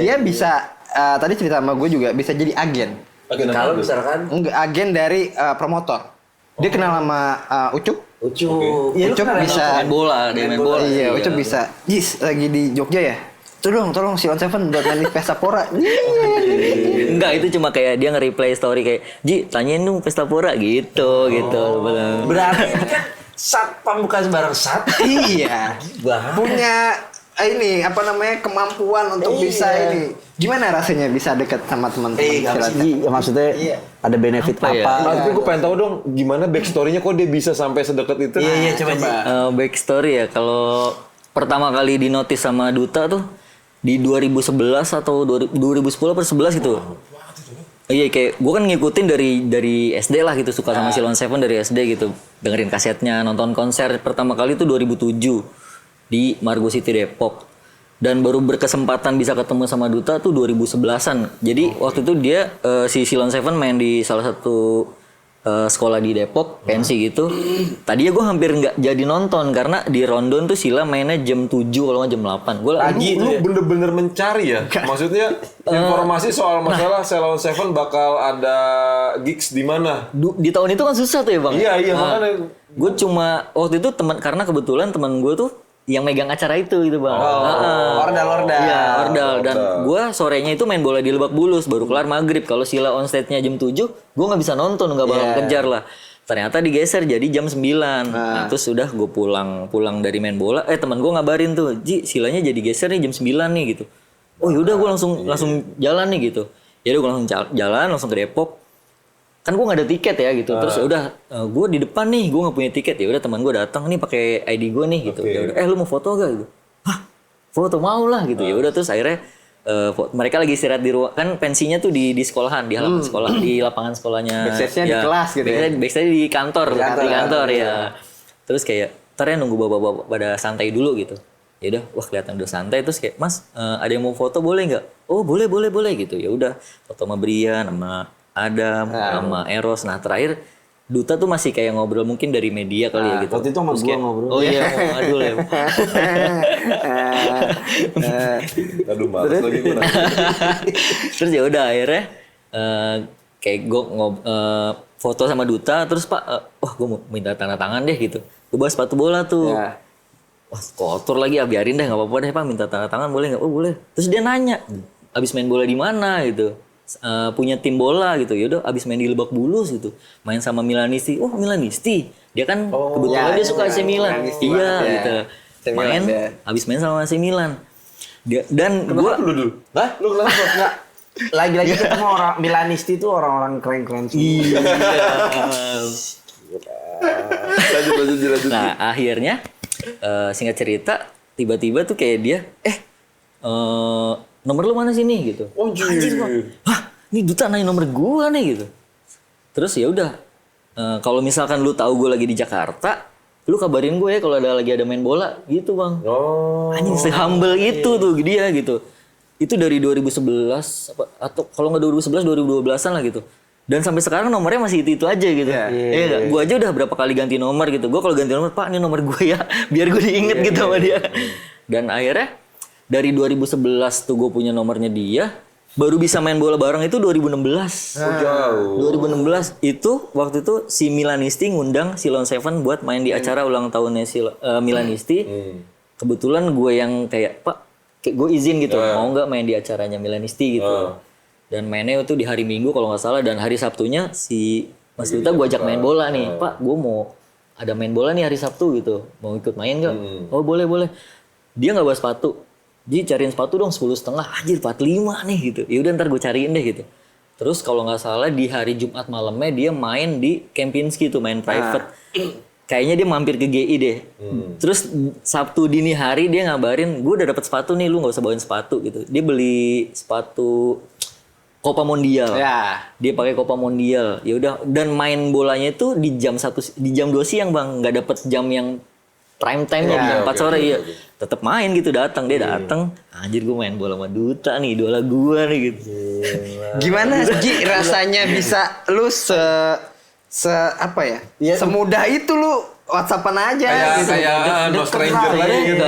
Dia bisa tadi cerita sama gue juga bisa jadi agen. Kalau misalkan Enggak, agen dari promotor. Dia kenal sama Ucup. Ucup. Iya, lu Ucup kenal bisa Main bola, dia main bola. Iya, Ucup bisa. Jis lagi di Jogja ya. Tolong Silon Seven buat main di Pesta Pora. Enggak, itu cuma kayak dia nge-replay story kayak, "Ji, tanyain dong Pesta Pora" gitu. Berarti kan satpam bukan sembarang sat. Iya. Punya ini apa namanya kemampuan untuk bisa ini. Gimana rasanya bisa deket sama teman-teman Silon Seven? Iya, maksudnya ada benefit Apa ya? apa? Tapi gue pengen tahu dong gimana backstory-nya kok dia bisa sampai sedekat itu. Iya, coba. Backstory ya, kalau pertama kali di notice sama Duta tuh di 2011 atau 2010 atau 11 gitu. Iya kayak gue kan ngikutin dari SD lah gitu, suka sama Silon Seven dari SD gitu, dengerin kasetnya, nonton konser pertama kali itu 2007 di Margo City Depok, dan baru berkesempatan bisa ketemu sama Duta tuh 2011-an. Jadi waktu itu dia si Silon Seven main di salah satu sekolah di Depok, pensi gitu. Tadinya gue hampir nggak jadi nonton karena di Rondon tuh Sila mainnya jam 7 kalau nggak jam 8. Gue Lu bener-bener mencari ya? Maksudnya informasi soal masalah Silon Seven bakal ada gigs di mana? di tahun itu kan susah tuh ya bang. Iya, makanya. Gue cuma waktu itu karena kebetulan teman gue tuh yang megang acara itu gitu bang. Ordal. Iya, ordal. Dan gue sorenya itu main bola di Lebak Bulus, baru kelar maghrib. Kalau Sila on stage-nya jam 7, gue nggak bisa nonton, nggak bakal kejar lah. Ternyata digeser jadi jam 9. Nah, terus udah gue pulang dari main bola. Teman gue ngabarin tuh, Ji, Silanya jadi geser nih jam 9 nih gitu. Oh yaudah gue langsung jalan nih gitu. Ya udah gue langsung jalan langsung ke Depok. Kan gue nggak ada tiket ya gitu. Terus udah gue di depan nih, gue nggak punya tiket. Ya udah teman gue datang nih pakai ID gue nih gitu. Ya udah, lu mau foto gak gitu? Hah, foto mau lah gitu. Ya udah terus akhirnya mereka lagi istirahat di ruang, kan pensinya tuh di sekolahan, di halaman sekolah, di lapangan sekolahnya. Backstage-nya di kelas gitu ya. Backstage di kantor ya. Terus kayak ntar ya nunggu bapak-bapak pada santai dulu gitu. Ya udah, wah kelihatan udah santai, terus kayak, Mas, ada yang mau foto boleh nggak? Oh boleh gitu. Ya udah, foto sama Brian, sama Adam, sama Eros. Nah terakhir Duta tuh masih kayak ngobrol mungkin dari media kali ya gitu. Waktu itu sama Terus gua kayak, ngobrol. Oh iya, mau ngadul ya. Aduh males lagi gue. Terus ya udah akhirnya kayak gue foto sama Duta, terus Pak, wah gue mau minta tanda tangan deh gitu. Gue bawa sepatu bola tuh. Wah kotor lagi, biarin deh, nggak apa-apa deh Pak, minta tanda tangan boleh nggak? Oh boleh. Terus dia nanya, abis main bola di mana gitu. Punya tim bola gitu. Yaudah abis main di Lebak Bulus gitu, main sama Milanisti. Oh Milanisti, dia kan kebetulan dia suka AC Milan. Iya gitu, main abis main sama AC Milan. Dan gua Lu kenapa? Enggak. Lagi-lagi ketemu orang Milanisti itu orang-orang keren-keren semua. Lanjut. Nah akhirnya singkat cerita tiba-tiba tuh kayak dia nomor lu mana sih nih gitu. Anjir gua. Hah, ini Duta nanya nomor gua nih gitu. Terus ya udah, kalau misalkan lu tahu gua lagi di Jakarta, lu kabarin gue ya kalau lagi ada main bola gitu bang. Anjing se-humble itu tuh dia gitu. Itu dari 2011 atau kalau nggak 2011 2012-an lah gitu. Dan sampai sekarang nomornya masih itu aja gitu. Gue aja udah berapa kali ganti nomor gitu. Gue kalau ganti nomor, Pak ini nomor gue ya, biar gue diinget gitu sama dia. Dan akhirnya dari 2011 tuh gue punya nomornya dia, baru bisa main bola bareng itu 2016. Jauh. 2016 itu waktu itu si Milanisti ngundang Silon Seven buat main di acara ulang tahunnya Milanisti. Kebetulan gue yang kayak Pak, kayak gue izin gitu, mau nggak main di acaranya Milanisti gitu. Dan mainnya itu di hari Minggu kalau nggak salah, dan hari Sabtunya si Mas Duta gue ajak main bola nih, Pak, gue mau ada main bola nih hari Sabtu gitu, mau ikut main nggak? Oh boleh. Dia nggak bawa sepatu. Ji cariin sepatu dong 10,5, anjir 45 nih gitu. Ya udah ntar gue cariin deh gitu. Terus kalau nggak salah di hari Jumat malamnya dia main di Kempinski tuh, main private. Kayaknya dia mampir ke GI deh. Terus Sabtu dini hari dia ngabarin, gue udah dapet sepatu nih, lu nggak usah bawain sepatu gitu. Dia beli sepatu Copa Mondial. Dia pakai Copa Mondial. Ya udah, dan main bolanya itu di jam 2 siang bang, nggak dapet jam yang prime time-nya jam 4 sore ya. Tetap main gitu, dia datang. Anjir gue main bola sama Duta nih, idola gue nih gitu. Gimana Ji rasanya bisa lu apa ya? Semudah itu lu WhatsAppan aja gitu. Kayak no stranger lagi gitu.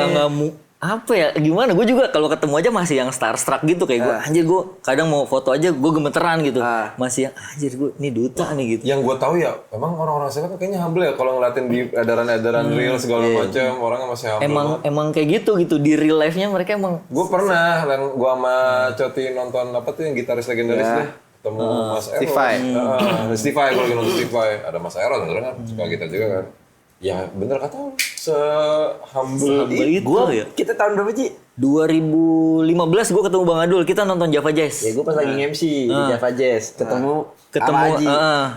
Apa ya, gimana, gue juga kalau ketemu aja masih yang starstruck gitu, kayak gue anjir, gue kadang mau foto aja gue gemeteran gitu, masih yang anjir gue ini Duta nih gitu. Yang gue tahu ya, emang orang-orang sana kan kayaknya humble ya, kalau ngeliatin di edaran-edaran reel segala macam, orangnya masih humble. Emang kayak gitu di real life-nya mereka emang. Gue pernah, gue sama Coti nonton apa tuh yang gitaris legendaris deh, ketemu Mas Eros. Stify, kalau lagi nonton Stify, ada Mas Eros, kan suka gitar juga kan. Ya bener kata lu, se-humble itu ya. Kita tahun berapa Ci? 2015 gue ketemu Bang Adul, kita nonton Java Jazz. Ya gue pas lagi MC di Java Jazz, ketemu Haji.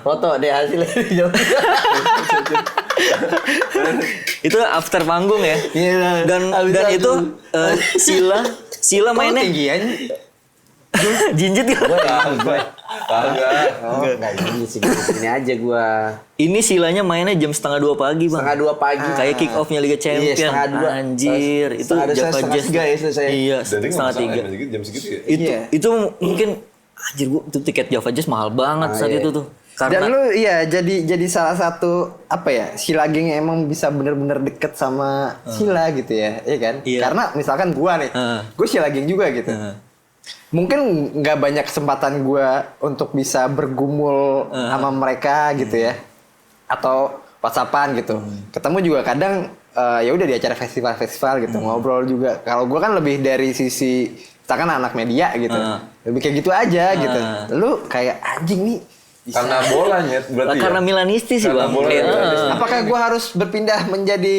Foto deh hasilnya di Java. Itu after panggung ya. Dan itu Sila mainnya jinjit gak? Enggak jinjit sih, gini aja gua. Ini Silanya mainnya jam 1:30 pagi bang. 1:30 pagi. Kayak kick off-nya Liga Champions. Iya, 2:30. Anjir, itu Java Jazz. 3 ya selesai. Iya, Dan 2:30. jam segitu ya? Itu mungkin anjir gua itu tiket Java Jazz mahal banget saat itu tuh. Dan lu jadi salah satu apa ya, Sila geng yang emang bisa bener-bener deket sama Sila gitu ya, iya kan? Karena misalkan gua nih, gua Sila geng juga gitu. Mungkin nggak banyak kesempatan gua untuk bisa bergumul sama mereka gitu ya, atau WhatsAppan gitu. Ketemu juga kadang ya udah di acara festival gitu ngobrol juga. Kalau gue kan lebih dari sisi kita kan anak media gitu, lebih kayak gitu aja gitu. Lu kayak anjing nih. Bisa. Karena bolanya berarti. Karena Milanisti sih Karena bang. bola Milanisti. Apakah gue harus berpindah menjadi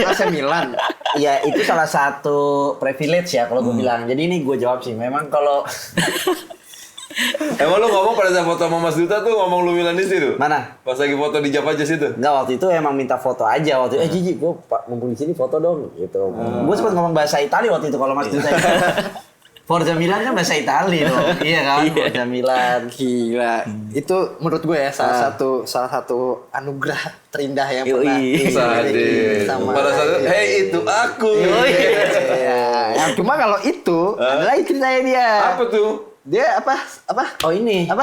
AC Milan? Ya itu salah satu privilege ya kalau gue bilang. Jadi ini gue jawab sih. Memang kalau Emang lu ngomong pada saat foto sama Mas Duta tuh ngomong lu Milanisti tuh? Mana? Pas lagi foto di Java Jazz itu? enggak, waktu itu emang minta foto aja waktu itu. Jiji, gue ngumpul di sini foto dong gitu. Gue sempat ngomong bahasa Italia waktu itu kalau Mas Duta. Forza Milan kan bahasa Italia dong. Iya kan? Forza Milan. Gila. Itu menurut gue ya salah satu anugerah terindah yang pernah Sadis. Pada saat itu, hey itu aku. Iya. Ya, cuma kalau itu ada lagi ceritanya dia. Apa tuh? Dia apa? Oh ini. Apa?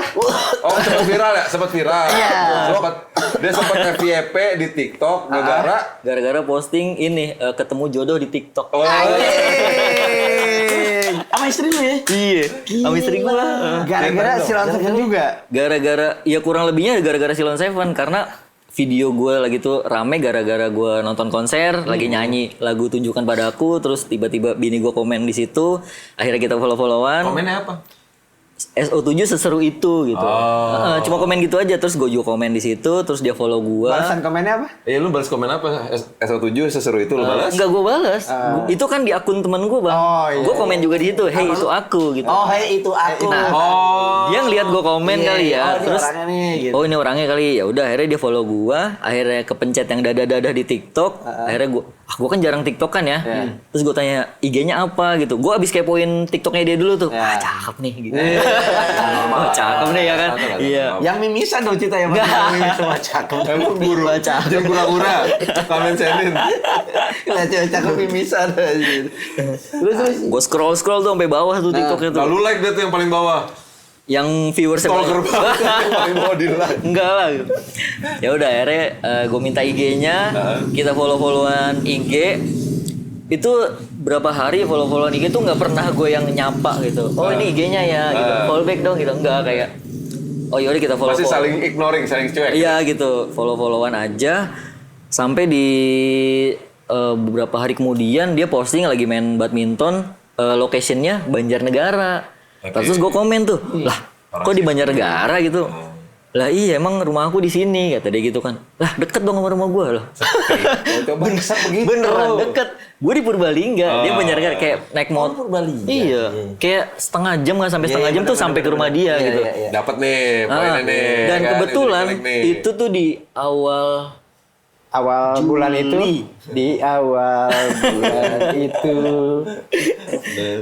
Oh sempat viral ya? Sempat viral. Iya. Dia sempat FYP di TikTok Gara-gara posting ini ketemu jodoh di TikTok. Oh. Sama istri lu ya? Iya. Sama istri gua. Gara-gara Silon Seven juga. Gara-gara ya kurang lebihnya gara-gara Silon Seven karena video gue lagi tuh rame gara-gara gue nonton konser lagi nyanyi lagu Tunjukkan Padaku, terus tiba-tiba bini gue komen di situ, akhirnya kita follow-followan. Komennya apa? SO7 seseru itu gitu. Cuma komen gitu aja, terus gue juga komen di situ, terus dia follow gue. Balasan komennya apa? Lu balas komen apa? SO7 seseru itu lu balas? Enggak, gue balas. Itu kan di akun temen gue bang. Oh, iya. Gue komen juga di situ, hey itu aku gitu. Oh, hey itu aku. Dia ngeliat gue komen kali ya, Oh, ini terus orangnya nih gitu. oh ini orangnya kali, ya udah akhirnya dia follow gue, akhirnya kepencet yang dada-dada di TikTok, akhirnya gue kan jarang TikTok kan ya, terus gue tanya IG-nya apa gitu, gue abis kepoin TikToknya dia dulu tuh, cakep nih gitu, cakep nih ya kan, iya. Yang mimisan dong cerita yang mimisan cakep. Emang guru. Jangan pura-pura. Komen sendin. Lah cewek cakep mimisan aja. Terus Gue scroll tuh sampai bawah tuh TikToknya tuh, Lalu like dia tuh yang paling bawah. yang viewersnya Stalker banget. Yang paling bawah di like. Enggak lah gitu. Ya udah akhirnya gue minta IG-nya, kita follow-followan IG. Itu berapa hari follow-followan IG tuh nggak pernah gue yang nyapa gitu. Oh ini IG-nya ya gitu. Follow back dong gitu. Enggak kayak oh yaudah kita follow. Masih saling ignoring, saling cuek. Iya gitu. Follow-followan aja. Sampai di beberapa hari kemudian dia posting lagi main badminton, location-nya Banjarnegara. Terus gue komen tuh, lah kok di Banjarnegara gitu? Lah iya emang rumah aku di sini kata dia gitu kan. Lah deket dong sama rumah gue loh. Beneran deket. Gue di Purbalingga, dia Banjarnegara kayak naik motor. Purbalingga. Iya, kayak setengah jam nggak sampai setengah jam tuh sampai ke rumah dia gitu. Dapat nih, poinnya nih. Dan kan, kebetulan nih. itu tuh di awal Bulan itu di awal bulan itu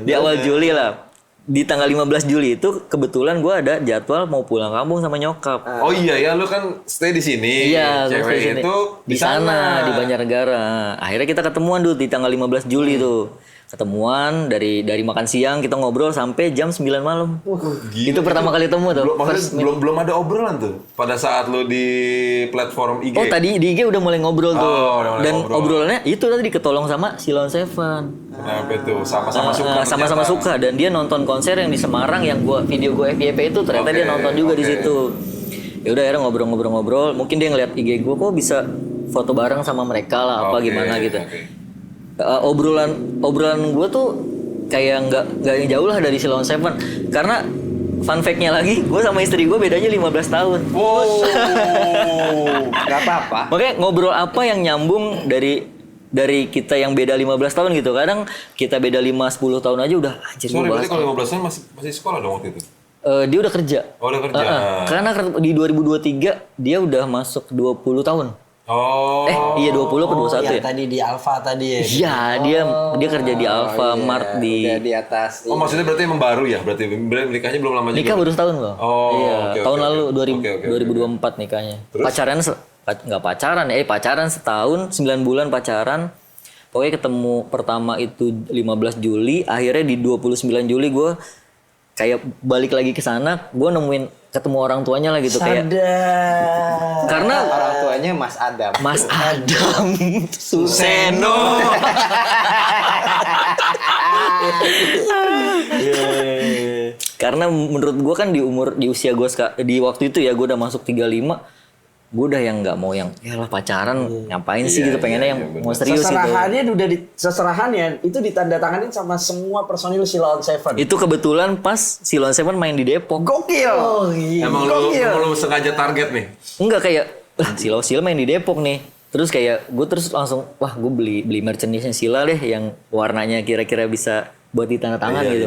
di awal Juli lah. Di tanggal 15 Juli itu kebetulan gue ada jadwal mau pulang kampung sama nyokap. Oh iya ya, lu kan stay di sini. Iya, gue stay Cewek sini. itu di sana di Banjarnegara. Akhirnya kita ketemuan tuh di tanggal 15 Juli tuh. Ketemuan dari makan siang kita ngobrol sampai jam 9 malam. Gila, Itu pertama kali ketemu tuh. Maksudnya belum ada obrolan tuh pada saat lu di platform IG. Oh tadi di IG udah mulai ngobrol tuh. udah mulai Dan ngobrol. obrolannya itu tadi ketolong sama Silon Seven. Kenapa itu? Sama-sama suka. Sama-sama ternyata. suka dan dia nonton konser yang di Semarang yang video gue FYP itu ternyata dia nonton juga di situ. Ya udah akhirnya ngobrol-ngobrol. Mungkin dia ngeliat IG gue kok bisa foto bareng sama mereka lah apa gimana gitu. Obrolan gue tuh kayak nggak jauh lah dari Silon Seven karena fun fact-nya lagi gue sama istri gue bedanya 15 tahun. Wow. nggak apa-apa. Makanya ngobrol apa yang nyambung dari kita yang beda 15 tahun gitu. Kadang kita beda 5-10 tahun aja udah anjir gue Sorry, bahas. berarti kalau 15 tahun masih sekolah dong waktu itu? Dia udah kerja. Oh, udah kerja. Karena di 2023 dia udah masuk 20 tahun. Oh. Iya 20 ke 21 ya. Tadi di Alfa tadi ya. Iya, dia kerja di Alfamart di Udah di atas. Oh, maksudnya berarti emang baru ya? Berarti nikahnya belum lama juga? nikah baru setahun loh. Oh, iya, oke, tahun oke, lalu oke. 2024 nikahnya. Terus? Pacaran nggak pacaran ya, pacaran setahun, 9 bulan pacaran. Pokoknya ketemu pertama itu 15 Juli, akhirnya di 29 Juli gue kayak balik lagi ke sana, gue nemuin ketemu orang tuanya lah gitu kayak. Karena Orang tuanya Mas Adam. Mas Adam Suseno. Karena menurut gue kan di usia gue di waktu itu ya gue udah masuk 35. gue udah yang nggak mau yang ya lah pacaran ngapain sih gitu, pengennya yang mau serius gitu. Seserahannya itu ditandatanganin sama semua personil Silon Seven. Itu kebetulan pas Silon Seven main di Depok. Gokil. Oh iya. Emang lu sengaja target nih? Enggak kayak lah Sila main di Depok nih. Terus kayak gue terus langsung wah gue beli merchandise-nya Sila deh yang warnanya kira-kira bisa buat ditandatangan gitu.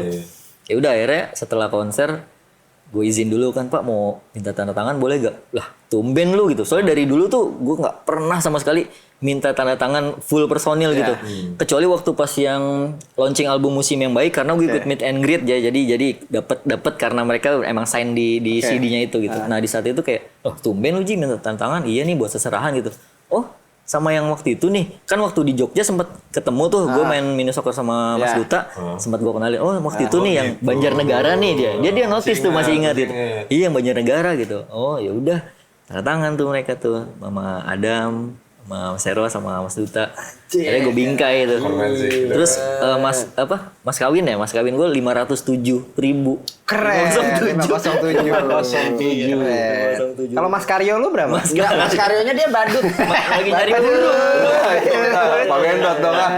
Ya udah akhirnya setelah konser gue izin dulu kan Pak mau minta tanda tangan boleh gak? Lah tumben lu gitu. Soalnya dari dulu tuh gue nggak pernah sama sekali minta tanda tangan full personil gitu. Kecuali waktu pas yang launching album Musim yang Baik karena gue ikut meet and greet ya. Jadi dapat karena mereka emang sign di CD-nya itu gitu. Nah di saat itu kayak oh tumben lu Ji minta tanda tangan. Iya nih buat seserahan gitu. Oh sama yang waktu itu nih kan waktu di Jogja sempet ketemu tuh gue main mini soccer sama Mas Duta sempat gue kenalin waktu itu nih yang Banjarnegara nih dia notice tuh masih ingat gitu iya yang Banjarnegara gitu oh ya udah tanda tangan tuh mereka tuh sama Adam sama Mas Sero sama Mas Duta akhirnya gue bingkai itu terus mas kawin gue 507.000 Keren. 507. Kalau Mas Karyo lu berapa? Mas Karyonya dia badut. lagi nyari guru Pak Gendot dong ah.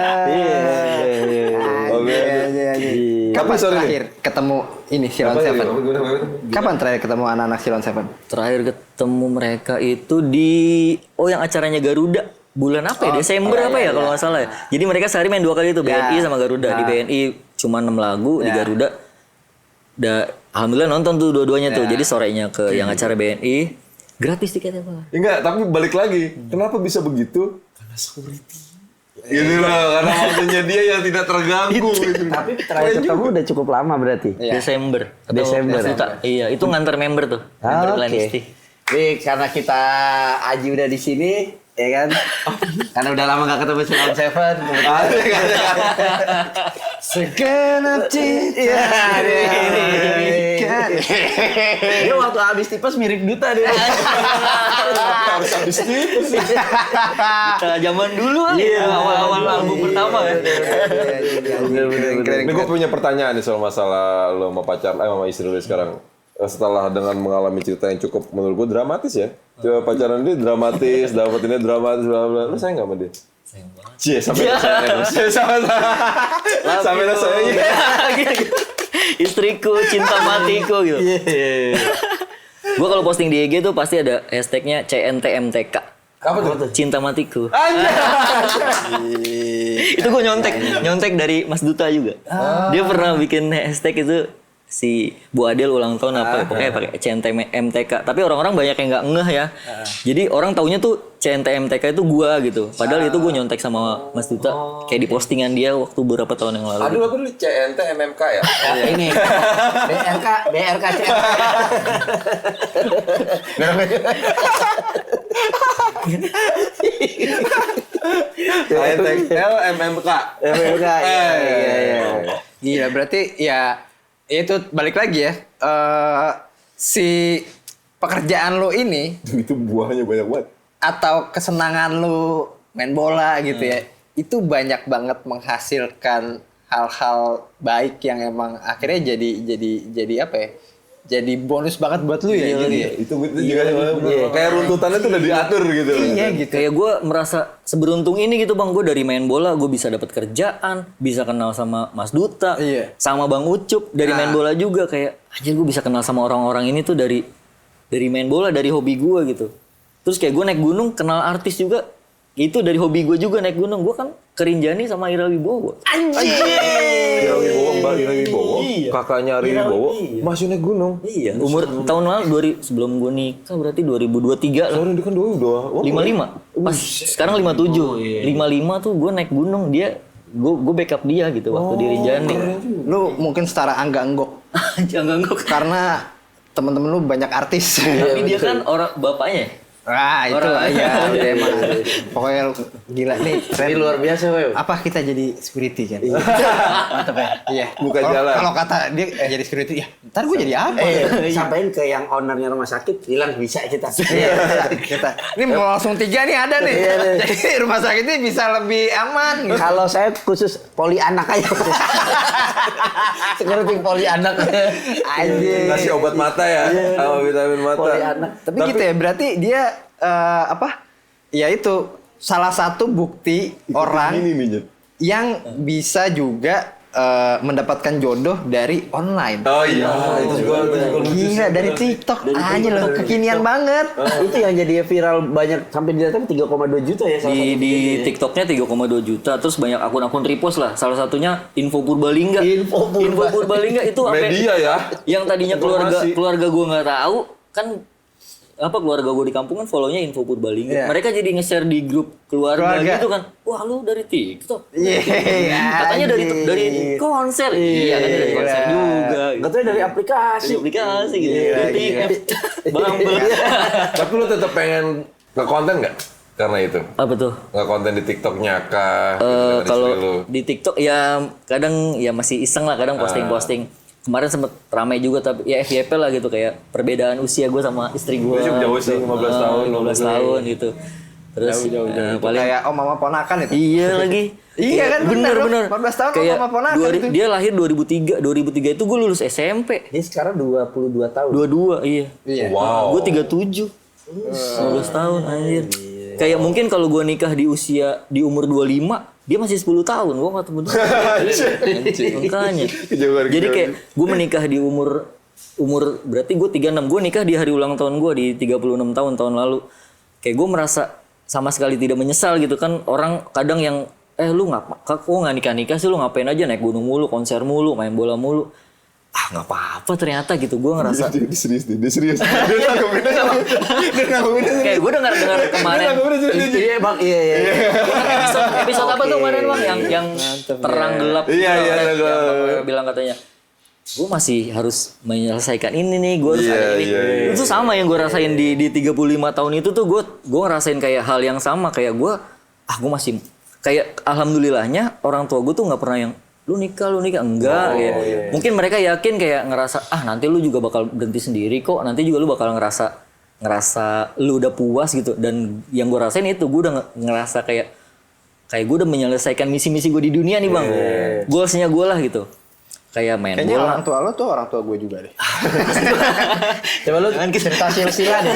Kapan terakhir ketemu ini Silon Seven? Kapan terakhir ketemu anak-anak Silon Seven? terakhir ketemu mereka itu di yang acaranya Garuda bulan apa ya Desember ya kalau nggak salah ya jadi mereka sehari main 2 kali itu BNI sama Garuda di BNI cuma 6 lagu di Garuda alhamdulillah nonton tuh dua-duanya tuh jadi sorenya ke yang acara BNI gratis tiketnya Pak. Enggak, tapi balik lagi. Kenapa bisa begitu? Karena security. Gitu loh, karena waktunya dia yang tidak terganggu. Gitu. Tapi terakhir ketemu udah cukup lama berarti. Desember. Desember. Iya, itu nganter member tuh. Nganter Lanisti. Nih karena kita Aji udah di sini, ya kan? Karena udah lama gak ketemu Silon Seven. Segenap cinta. Dia waktu habis tipes mirip Duta dia. Harus habis tipes. Zaman dulu awal-awal album pertama ya. Ini gue punya pertanyaan nih soal masalah lo sama pacar, sama istri lo sekarang. Setelah dengan mengalami cerita yang cukup menurut gue dramatis ya. Coba pacaran dia dramatis, dapetinnya dramatis, bla bla. Lu sayang gak sama dia? Sayang banget. Cie, sampai rasanya. Istriku, cinta matiku gitu. Gue kalau posting di IG tuh pasti ada hashtagnya CNTMTK. Apa tuh? Cinta matiku. Itu gue nyontek dari Mas Duta juga. Dia pernah bikin hashtag itu si Bu Adel ulang tahun pokoknya pakai CNTMTK. Tapi orang-orang banyak yang nggak ngeh ya. Jadi orang taunya tuh CNTMTK itu gua gitu. Padahal itu gue nyontek sama Mas Duta kayak di postingan dia waktu beberapa tahun yang lalu. Aduh, aku dulu CNTMMK ya. Ini BRK CNTMMK. Iya. Gila berarti ya itu balik lagi ya. Si pekerjaan lo ini Itu buahnya banyak banget. atau kesenangan lu main bola gitu ya itu banyak banget menghasilkan hal-hal baik yang emang akhirnya jadi apa ya jadi bonus banget buat lu ya gitu ya Itu juga kayak runtutannya tuh udah diatur gitu. iya gitu Kayak gue merasa seberuntung ini gitu bang. Gue dari main bola gue bisa dapat kerjaan, bisa kenal sama Mas Duta, sama Bang Ucup dari main bola juga kayak aja gue bisa kenal sama orang-orang ini tuh dari main bola, dari hobi gue gitu. Terus kayak gue naik gunung kenal artis juga. Itu dari hobi gue juga naik gunung. Gue kan ke Rinjani sama Ira Wibowo. Ira Wibowo, Mbak Ira Wibowo, kakaknya Ira Wibowo, masih naik gunung. Iya. Umur tahun lalu sebelum gue nikah berarti 2023 lah. Soalnya dia kan udah 55. Pas sekarang 57. 55 tuh gue naik gunung dia gue backup dia gitu waktu di Rinjani. lu mungkin setara Angga Enggok Jangan gue karena temen-temen lu banyak artis tapi dia kan orang bapaknya. Wah itu ya udah emang pokoknya lu gila nih Ini luar biasa, Woy. apa kita jadi security kan mantap ya iya Buka Kalau- jalan. kalau kata dia jadi security ya ntar gue jadi apa Sampaiin ke yang ownernya rumah sakit, bilang bisa kita. kita ini mau langsung 3 nih ada nih jadi rumah sakit ini bisa lebih aman gitu. Kalau saya khusus poli anak aja. Security poli anak. Anjing. Kasih obat mata ya, sama vitamin mata. Poli anak. Tapi gitu ya berarti dia Ya itu salah satu bukti orang yang bisa juga mendapatkan jodoh dari online. Oh iya, itu juga Gila, dari TikTok aja loh, kekinian banget. Itu yang jadi viral banyak sampai dilihat 3,2 juta ya salah satu Di TikToknya 3,2 juta, terus banyak akun-akun repost lah. Salah satunya Info Purbalingga. Info Purbalingga itu apa? media ya. Yang tadinya keluarga gue nggak tahu kan, keluarga gue di kampung kan follow-nya Info Purbalingga. Iya. Mereka jadi nge-share di grup keluarga gitu kan. Wah, lu dari TikTok. Iya. Katanya dari konser. Iya, kan dari konser juga. Katanya dari aplikasi. Dari aplikasi gitu. Dari Bumble. Tapi lu tetap pengen nge-konten nggak? Karena itu. Apa tuh? Nge-konten di TikToknya kah? Gitu, dari istri lu. Kalau di TikTok ya kadang ya masih iseng lah, kadang posting-posting. Kemarin sempet ramai juga, tapi ya FYP lah gitu, kayak perbedaan usia gue sama istri gue. Jauh sih, 15 tahun. 15 tahun gitu. Terus paling Kayak mama ponakan itu. iya lagi. Iya kan, bener. 14 tahun Kayak sama ponakan itu. dia lahir 2003. 2003 itu gue lulus SMP. Dia sekarang 22 tahun. 22, iya. Wow. Gue 37. 15 tahun anjir. Kayak mungkin kalau gue nikah di umur 25, dia masih 10 tahun. Gue gak tahu bener. Makanya. Jadi kayak gue menikah di umur berarti gue 36. Gue nikah di hari ulang tahun gue di 36 tahun lalu. Kayak gue merasa sama sekali tidak menyesal gitu kan. Orang kadang yang lu kok nggak nikah sih, lu ngapain aja naik gunung mulu, konser mulu, main bola mulu. Nggak apa-apa ternyata gitu. Gue ngerasa Dia serius. Dia ngomongin. kayak gue dengar kemarin Iya bang, iya. episode apa tuh kemarin bang yang terang gelap Iya, gitu, iya, yang gelap. bilang katanya gue masih harus menyelesaikan ini nih, gue harus ada ini. Iya. Itu sama yang gue rasain di 35 tahun itu tuh, gue ngerasain kayak hal yang sama. Kayak gue masih kayak alhamdulillahnya orang tua gue tuh nggak pernah yang lu nikah enggak kayak. Mungkin mereka yakin kayak ngerasa nanti lu juga bakal berhenti sendiri kok, nanti juga lu bakal ngerasa lu udah puas gitu. Dan yang gue rasain itu, gue udah ngerasa kayak gue udah menyelesaikan misi-misi gue di dunia nih bang. Goalsnya gue lah gitu, kayak main Kayaknya bola. orang tua lo tuh orang tua gue juga deh. Coba lu cerita silsilah deh,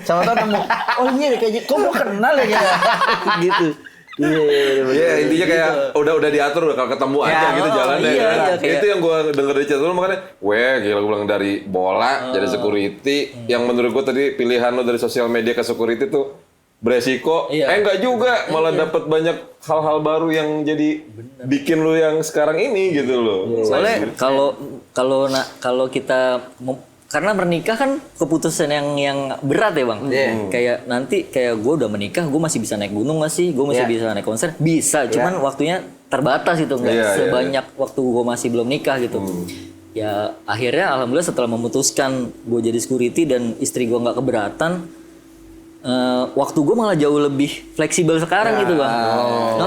sama tau nemu. Oh iya kayaknya, kok lu kenal ya gitu. Gitu. Iya, intinya kayak udah diatur, udah kalau ketemu aja gitu jalannya. iya, Kan? kayak- Itu yang gue denger dari chat lu, makanya gila gue bilang dari bola jadi security. Yang menurut gue tadi pilihan lo dari sosial media ke security tuh beresiko. Iya. Enggak juga, malah dapat banyak hal-hal baru yang jadi bikin lu yang sekarang ini gitu loh. Soalnya kalau kita karena menikah kan keputusan yang berat ya bang. Kayak nanti kayak gue udah menikah, gue masih bisa naik gunung nggak sih? Gue masih bisa naik konser? Bisa, cuman waktunya terbatas itu, nggak sebanyak waktu gue masih belum nikah gitu. Ya akhirnya alhamdulillah setelah memutuskan gue jadi security dan istri gue nggak keberatan, waktu gue malah jauh lebih fleksibel sekarang gitu bang.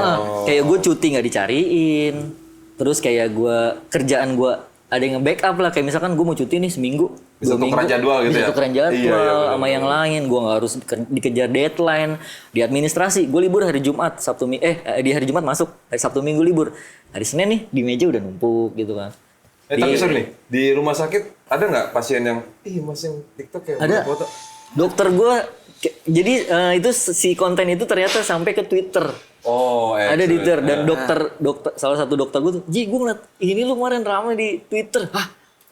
Kayak gue cuti nggak dicariin, terus kayak gue kerjaan gue ada yang nge-backup lah. Kayak misalkan gue mau cuti nih seminggu, Bisa 2 minggu, tukeran jadwal gitu bisa ya? tukeran jadwal Iya, sama yang lain. Gue nggak harus dikejar deadline di administrasi. Gue libur hari Jumat, di hari Jumat masuk, hari Sabtu Minggu libur. Hari Senin nih di meja udah numpuk gitu kan. Tapi sorry nih, di rumah sakit ada nggak pasien yang mas yang TikTok ya Ada. foto? Dokter gue, jadi itu si konten itu ternyata sampai ke Twitter. Oh, Ada di Twitter dan dokter salah satu dokter gue tuh, gue ngeliat ini lu kemarin ramai di Twitter.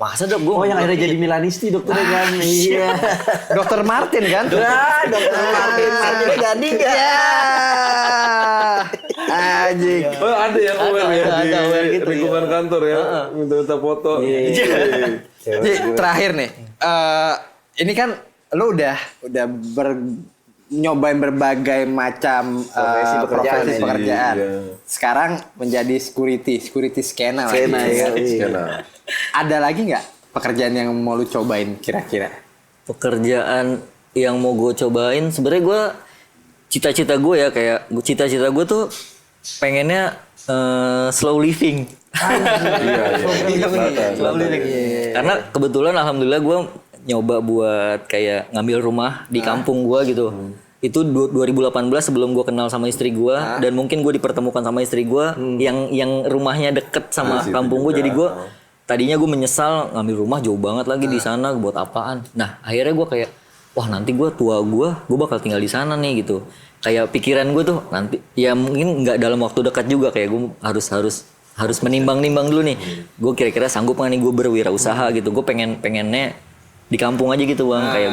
Masa dok gue? Oh yang akhirnya jadi Milanisti dokternya kan. Iya. Dokter Martin kan? Dokter Martin jadi nggak? Ya. Anjing. Oh, ada yang aware ya ada aware di gitu, lingkungan kantor ya, minta-minta foto. Jadi terakhir nih, ini kan lo udah nyobain berbagai macam profesi pekerjaan. Iya. Sekarang menjadi security skena lagi. Skena. Ada lagi nggak pekerjaan yang mau lu cobain kira-kira? Pekerjaan yang mau gue cobain, sebenarnya gue cita-cita gue ya, kayak cita-cita gue tuh pengennya slow living. Slow living. Karena kebetulan alhamdulillah gue nyoba buat kayak ngambil rumah di kampung gue gitu. Itu 2018 sebelum gue kenal sama istri gue, dan mungkin gue dipertemukan sama istri gue yang rumahnya deket sama kampung gue. Jadi gue tadinya gue menyesal ngambil rumah jauh banget lagi di sana, buat apaan. Nah akhirnya gue kayak wah nanti gue bakal tinggal di sana nih gitu. Kayak pikiran gue tuh nanti ya mungkin nggak dalam waktu dekat juga, kayak gue harus menimbang-nimbang dulu nih. Gue kira-kira sanggup nggak nih gue berwirausaha gitu. Gue pengennya di kampung aja gitu bang. Kayak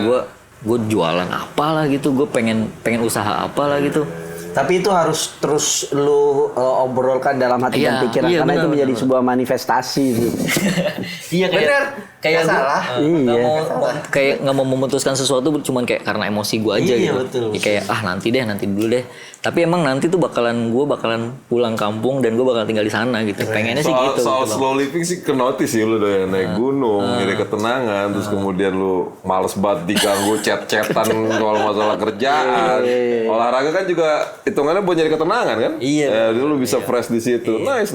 gue jualan apalah gitu. Gue pengen usaha apalah gitu. Tapi itu harus terus lu obrolkan dalam hati dan pikiran, karena itu menjadi sebuah manifestasi gitu. Iya kayak salah. Iya. Nggak mau memutuskan sesuatu cuman kayak karena emosi gue aja gitu. Betul. Ya kayak nanti dulu deh. Tapi emang nanti tuh gue bakalan pulang kampung dan gue bakal tinggal di sana gitu. Pengennya sih gitu. Soal slow living sih kenotis sih lu doyan naik gunung, nyari ketenangan, terus kemudian lu males banget diganggu chat-chatan soal masalah kerjaan. Olahraga kan juga hitungannya buat nyari ketenangan kan? Iya. Dulu bisa fresh di situ. Nice.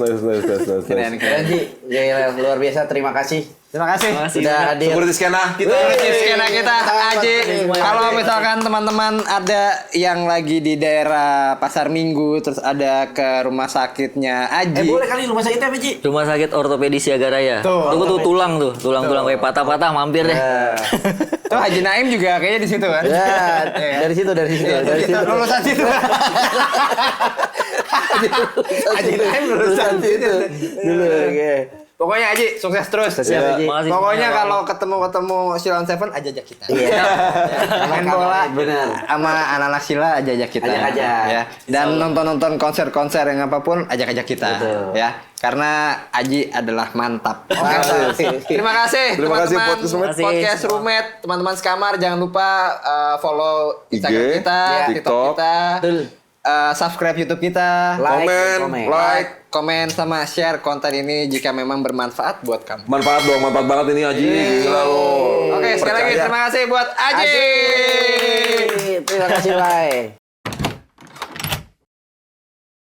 Keren. Ji, gila, luar biasa, terima kasih. Terima kasih. Sudah hadir. Seperti skena kita. Skena kita Aji. Kalau misalkan teman-teman ada yang lagi di daerah Pasar Minggu, terus ada ke rumah sakitnya Aji. Boleh kali rumah sakitnya apa, Ji? Rumah sakit ortopedi Siaga Raya. Tuh tulang kayak patah-patah mampir deh. Tuh Haji Naim juga kayaknya di situ kan? Ya, dari situ. Lulusan situ. Haji Naim lulusan situ. Dulu, oke. Pokoknya Aji sukses terus. Siap, Ji. Makasih. Pokoknya kalau ketemu Silon Seven ajak kita. Iya. Main bola. Bener. Sama anak-anak Sila ajak kita. Ajak. Ya. Dan nonton konser-konser yang apapun ajak kita. Betul. Ya. Karena Aji adalah mantap. Terima kasih Terima kasih, teman-teman podcast Roommate, teman-teman sekamar, jangan lupa follow Instagram IG, kita, TikTok TikTok. kita. Betul. Subscribe YouTube kita, komen sama share konten ini jika memang bermanfaat buat kamu. Manfaat banget ini Aji. Gila lo. Oke, sekali lagi terima kasih buat Aji. Terima kasih, Lai.